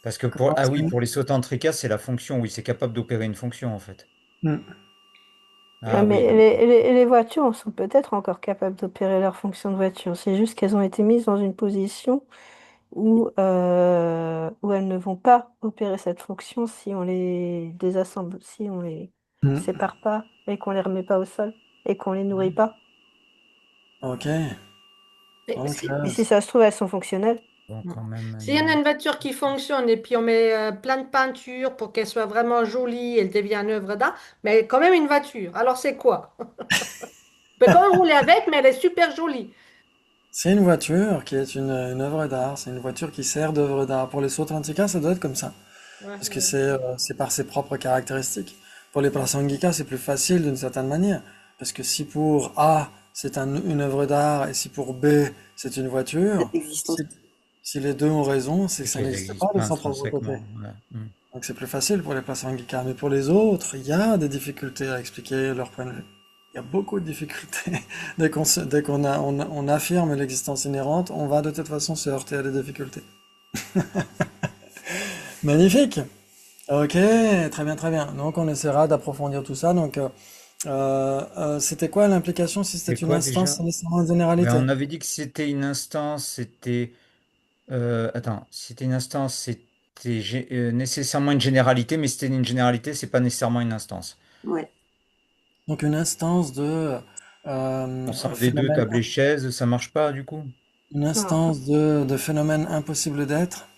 Parce que comment ah ça? oui, pour les sautantricas, c'est la fonction, oui, c'est capable d'opérer une fonction en fait. Hmm. Ouais, Ah oui, mais d'accord. les voitures sont peut-être encore capables d'opérer leur fonction de voiture. C'est juste qu'elles ont été mises dans une position où elles ne vont pas opérer cette fonction si on les désassemble, si on les Hmm. sépare pas et qu'on les remet pas au sol et qu'on les nourrit pas. Ok. Mais Donc, si, Mais si ça se trouve, elles sont fonctionnelles. Donc quand même, s'il y en a une voiture qui fonctionne et puis on met plein de peinture pour qu'elle soit vraiment jolie, elle devient une œuvre d'art, mais elle est quand même une voiture. Alors c'est quoi? On peut quand même rouler avec, mais elle est super jolie. c'est une voiture qui est une œuvre d'art. C'est une voiture qui sert d'œuvre d'art. Pour les Sautrantika, ça doit être comme ça. Ouais, Parce que ouais. c'est par ses propres caractéristiques. Pour les Prasangika, c'est plus facile d'une certaine manière. Parce que si pour A, c'est une œuvre d'art, et si pour B, c'est une voiture, Cette existence. si, si les deux ont raison, c'est que c'est ça qu'elles n'existe pas n'existent de pas son propre côté. intrinsèquement. Ouais. Hmm. Donc c'est plus facile pour les Prasangika. Mais pour les autres, il y a des difficultés à expliquer leur point de vue. Il y a beaucoup de difficultés. Dès qu'on affirme l'existence inhérente, on va de toute façon se heurter à des difficultés. Magnifique! Ok, très bien, très bien. Donc on essaiera d'approfondir tout ça. Donc c'était quoi l'implication si C'est c'était une quoi instance déjà? sans nécessairement une Ben, généralité? on avait dit que c'était une instance, attends, si c'était une instance, c'était nécessairement une généralité, mais si c'était une généralité, c'est pas nécessairement une instance. Ouais. Donc une instance de Ensemble des deux, phénomène, table et chaise, ça marche pas du coup? une Non. instance de phénomène impossible d'être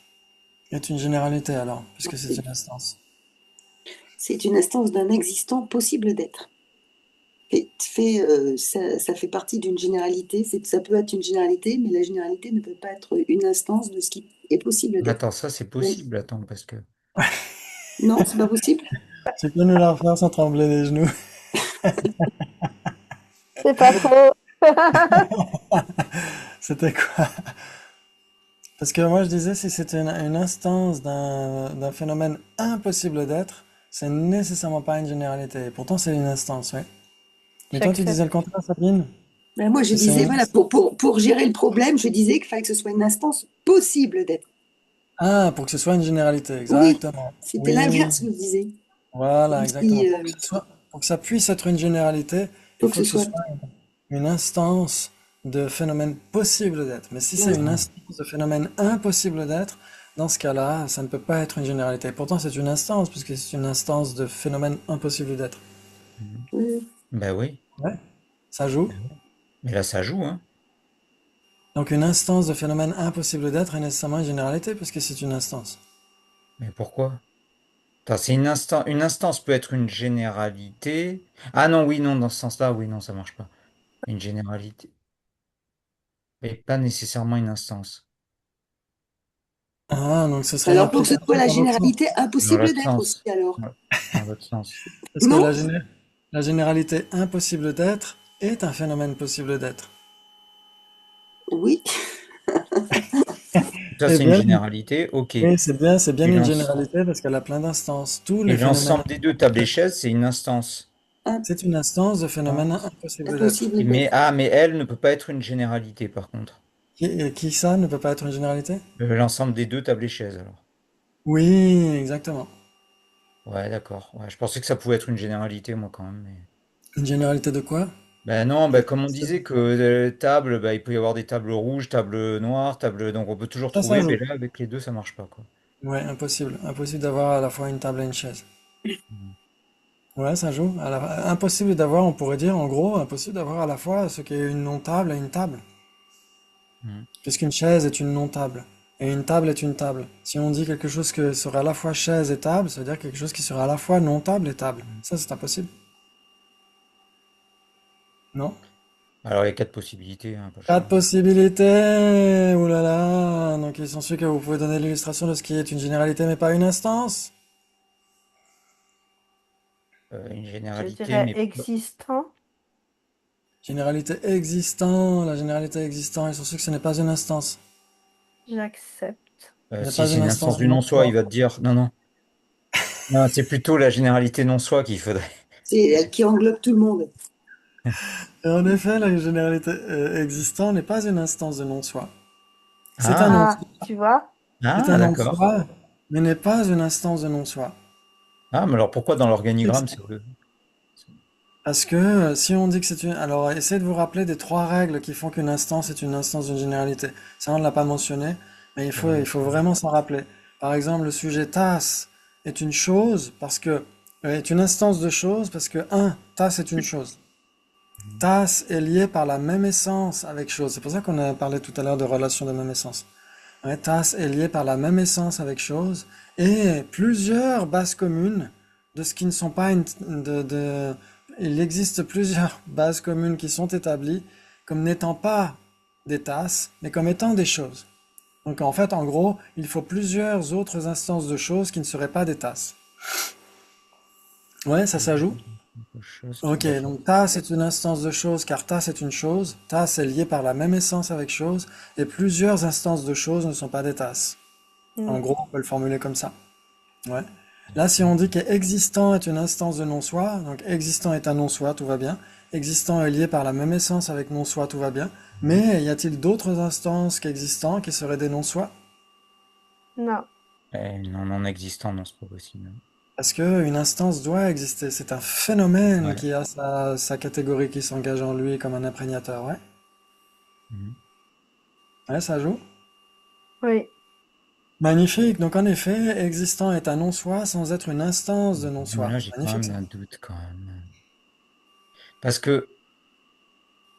est une généralité alors, puisque c'est une instance. C'est une instance d'un existant possible d'être. Ça fait partie d'une généralité. Ça peut être une généralité, mais la généralité ne peut pas être une instance de ce qui est possible d'être. Attends, ça c'est Donc, possible, attends, parce que non, c'est pas possible. Tu peux nous la refaire sans trembler les genoux? C'est pas faux. C'était quoi? Parce que moi je disais si c'était une instance d'un phénomène impossible d'être, c'est nécessairement pas une généralité. Et pourtant c'est une instance, oui. Mais toi tu disais le J'accepte. contraire, Sabine? Ben, moi, je Que c'est disais, voilà, pour gérer le problème, je disais qu'il fallait que ce soit une instance possible d'être. Ah, pour que ce soit une généralité, Oui, exactement. c'était Oui, oui. l'inverse que je disais. Voilà, Comme exactement. si, Pour que ça puisse être une généralité, il faut que faut ce que ce soit. soit. une instance de phénomène possible d'être. Mais si c'est une L'instant. instance de phénomène impossible d'être, dans ce cas-là, ça ne peut pas être une généralité. Pourtant, c'est une instance, puisque c'est une instance de phénomène impossible d'être. Mhm. Oui. Ben oui. Ouais, ça joue. Ben oui. Mais là, ça joue, hein. Donc une instance de phénomène impossible d'être est nécessairement une généralité, puisque c'est une instance. Mais pourquoi? Attends, une instance peut être une généralité. Ah non, oui, non, dans ce sens-là, oui, non, ça marche pas. Une généralité, mais pas nécessairement une instance. Ah, donc ce serait une Alors, pour que ce soit application la dans l'autre sens. généralité, Dans impossible l'autre d'être aussi, sens. alors. Ouais, dans l'autre sens. Parce que Non? la généralité impossible d'être est un phénomène possible d'être. Oui. Ça, Eh c'est une bien, généralité, ok. oui, c'est bien Et une l'ens- généralité parce qu'elle a plein d'instances. Tous et les phénomènes, l'ensemble des deux tables et chaises, c'est une instance. c'est une instance de phénomène Instance. impossible d'être. Impossible d'être. Mais elle ne peut pas être une généralité, par contre. Qui ça ne peut pas être une généralité? L'ensemble des deux tables et chaises, alors. Oui, exactement. Ouais, d'accord. Ouais, je pensais que ça pouvait être une généralité, moi, quand même. Une généralité de quoi? Ben non, ben comme on disait que table, ben, il peut y avoir des tables rouges, tables noires, tables, donc on peut toujours Ça trouver, mais joue. là, avec les deux, ça marche pas, quoi. Ouais, impossible. Impossible d'avoir à la fois une table et une chaise. Mhm. Ouais, ça joue. Impossible d'avoir, on pourrait dire, en gros, impossible d'avoir à la fois ce qui est une non-table et une table. Mhm. Puisqu'une chaise est une non-table. Et une table est une table. Si on dit quelque chose que serait à la fois chaise et table, ça veut dire quelque chose qui serait à la fois non-table et table. Ça, c'est impossible. Non? Alors, il y a quatre possibilités, hein, pas Quatre cher. possibilités! Ouh là là! Donc, il s'ensuit que vous pouvez donner l'illustration de ce qui est une généralité mais pas une instance. Une Je généralité, dirais mais existant. Généralité existant. La généralité existant, il s'ensuit que ce n'est pas une instance. J'accepte. Ce n'est si pas c'est une une instance instance de du non-soi, il non-soi. va te dire non, non. Non, c'est plutôt la généralité non-soi qu'il faudrait. C'est elle qui englobe tout le monde. Et en effet, la généralité existant n'est pas une instance de non-soi. C'est un Ah, non-soi. Ah, tu vois? C'est ah, un d'accord. non-soi, mais n'est pas une instance de non-soi. Ah, mais alors pourquoi dans l'organigramme, c'est Parce que si on dit que c'est une... Alors, essayez de vous rappeler des trois règles qui font qu'une instance est une instance d'une généralité. Ça, on ne l'a pas mentionné, mais il faut vraiment s'en rappeler. Par exemple, le sujet tasse est une chose parce que... est une instance de chose parce que, un, tasse est une chose. Tasse est lié par la même essence avec chose. C'est pour ça qu'on a parlé tout à l'heure de relation de même essence. Ouais, tasse est lié par la même essence avec chose et plusieurs bases communes de ce qui ne sont pas il existe plusieurs bases communes qui sont établies comme n'étant pas des tasses, mais comme étant des choses. Donc en fait, en gros, il faut plusieurs autres instances de choses qui ne seraient pas des tasses. Ouais, ça s'ajoute. quelque chose qui Ok, doit faire. donc tas c'est une instance de chose car tas c'est une chose. Tas est lié par la même essence avec chose et plusieurs instances de choses ne sont pas des tasses. En Mm. gros, on peut le formuler comme ça. Ouais. Là, si on dit qu'existant est une instance de non-soi, donc existant est un non-soi, tout va bien. Existant est lié par la même essence avec non-soi, tout va bien. Mais y a-t-il d'autres instances qu'existant qui seraient des non-soi? Non. Non, non existant, non, c'est pas possible. Parce que une instance doit exister. C'est un phénomène Ouais. qui a sa catégorie qui s'engage en lui comme un imprégnateur, ouais. Mhm. Ouais, ça joue. Oui. Magnifique. Donc en effet, existant est un non-soi sans être une instance de Mais non-soi. là, j'ai quand Magnifique même ça. un doute quand même. Parce que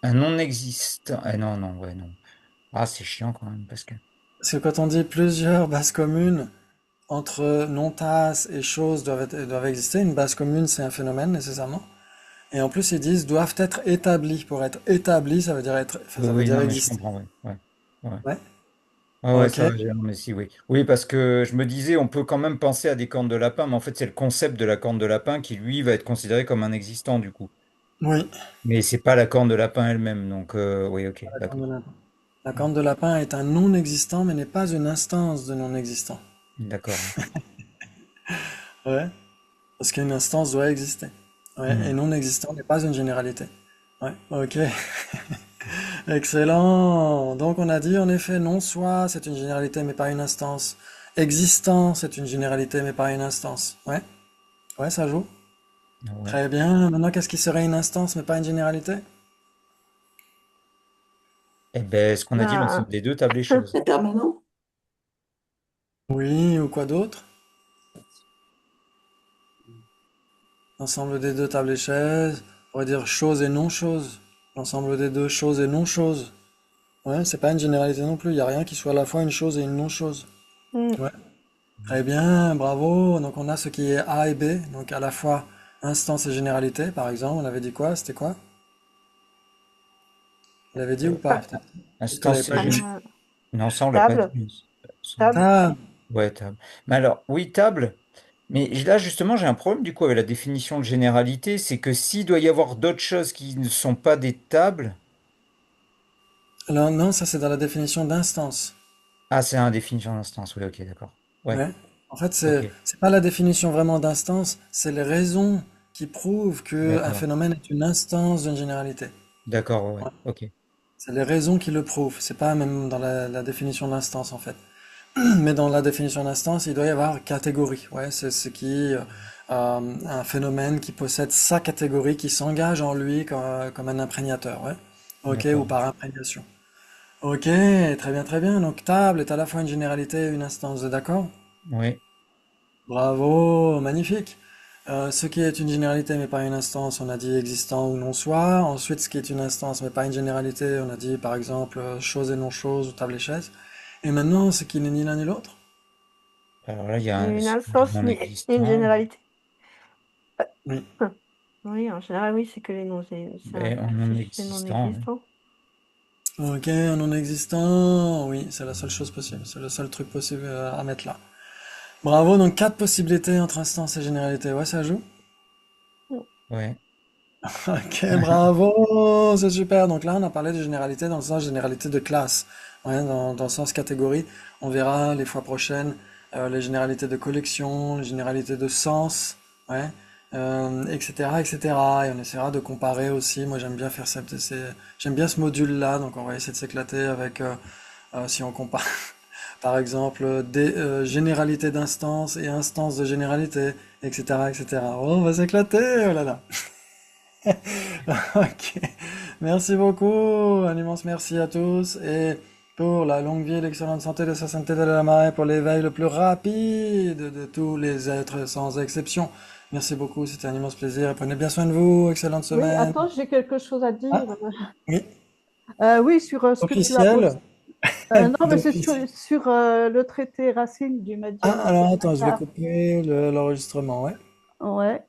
un non-existant. Non, non, ouais, non. Ah, c'est chiant quand même, parce que. Parce que quand on dit plusieurs bases communes entre non-tasses et choses doivent exister, une base commune c'est un phénomène nécessairement. Et en plus ils disent doivent être établis. Pour être établi, ça veut dire être, enfin, Oui, ça veut oui, dire non, mais je exister. comprends, ouais. Ouais, ouais. Ouais. Ouais, ouais, Ok. ça va, non, mais si, oui. Oui, parce que je me disais, on peut quand même penser à des cornes de lapin, mais en fait, c'est le concept de la corne de lapin qui, lui, va être considéré comme un existant, du coup. Oui. Mais c'est pas la corne de lapin elle-même, donc oui, ok, La corne d'accord. de lapin. La corne de lapin est un non-existant, mais n'est pas une instance de non-existant. D'accord. Ouais. Parce qu'une instance doit exister. Ouais. Et Hmm. non-existant n'est pas une généralité. Ouais. Ok. Excellent. Donc on a dit en effet non-soi, c'est une généralité mais pas une instance. Existant, c'est une généralité mais pas une instance. Ouais. Ouais, ça joue. Ouais. Très bien. Maintenant, qu'est-ce qui serait une instance mais pas une généralité? Eh ben, ce qu'on a dit, l'ensemble Ben, des deux tables et choses. Impermanent? Oui, ou quoi d'autre? L'ensemble des deux tables et chaises. On va dire choses et non-choses. L'ensemble des deux choses et non-choses. Ouais, c'est pas une généralité non plus. Il n'y a rien qui soit à la fois une chose et une non-chose. hmm, Ouais. Très bien, bravo. Donc on a ce qui est A et B. Donc à la fois instance et généralité, par exemple. On avait dit quoi? C'était quoi? On l'avait dit ou Euh, pas, peut-être? Peut-être que vous l'avez Instance, pas dit. euh, non, ça, on l'a pas table, dit. table. Ah, Ouais, table. Mais alors, oui, table. Mais là, justement, j'ai un problème du coup avec la définition de généralité, c'est que s'il doit y avoir d'autres choses qui ne sont pas des tables, alors non, ça c'est dans la définition d'instance. ah, c'est un définition d'instance, oui, ok, d'accord. Ouais, Ouais. En fait, ok, c'est pas la définition vraiment d'instance, c'est les raisons qui prouvent que un d'accord, phénomène est une instance d'une généralité. d'accord, ouais, Ouais. ouais, ok, C'est les raisons qui le prouvent. C'est pas même dans la définition d'instance en fait. Mais dans la définition d'instance, il doit y avoir catégorie. Ouais, c'est ce qui un phénomène qui possède sa catégorie, qui s'engage en lui comme un imprégnateur. Ouais. Ok, ou d'accord, par imprégnation. Ok, très bien, très bien. Donc table est à la fois une généralité et une instance. Vous êtes d'accord? ouais, Bravo, magnifique. Ce qui est une généralité mais pas une instance, on a dit existant ou non soit. Ensuite, ce qui est une instance mais pas une généralité, on a dit par exemple chose et non chose ou table et chaise. Et maintenant, ce qui n'est ni l'un ni l'autre. alors là, il y a Ni un une c'est instance, non ni une existant, généralité. Oui. Oui, en général, oui, c'est que les non, ben, en non c'est juste les non existant, hein. existants. Ok, un non existant, oui, c'est la seule chose possible, c'est le seul truc possible à mettre là. Bravo, donc quatre possibilités entre instance et généralité, ouais, ça joue? Ouais, Ok, bravo, c'est super. Donc là, on a parlé de généralité dans le sens généralité de classe, ouais, dans le sens catégorie. On verra les fois prochaines les généralités de collection, les généralités de sens, ouais, etc., etc. Et on essaiera de comparer aussi. Moi, j'aime bien faire j'aime bien ce module-là. Donc, on va essayer de s'éclater avec si on compare, par exemple, des généralités d'instances et instances de généralité, etc., etc. Oh, on va s'éclater, oh là là. Ok, merci beaucoup, un immense merci à tous et pour la longue vie et l'excellente santé de sa sainteté de la marée, pour l'éveil le plus rapide de tous les êtres sans exception. Merci beaucoup, c'était un immense plaisir. Prenez bien soin de vous, excellente Oui, semaine. attends, j'ai quelque chose à dire. Ah, oui, Oui, sur ce que tu as posé. officiel. Non, mais c'est D'office. sur le traité Racine du Ah, médium alors attends, je vais Sacha. couper l'enregistrement, ouais. Ouais.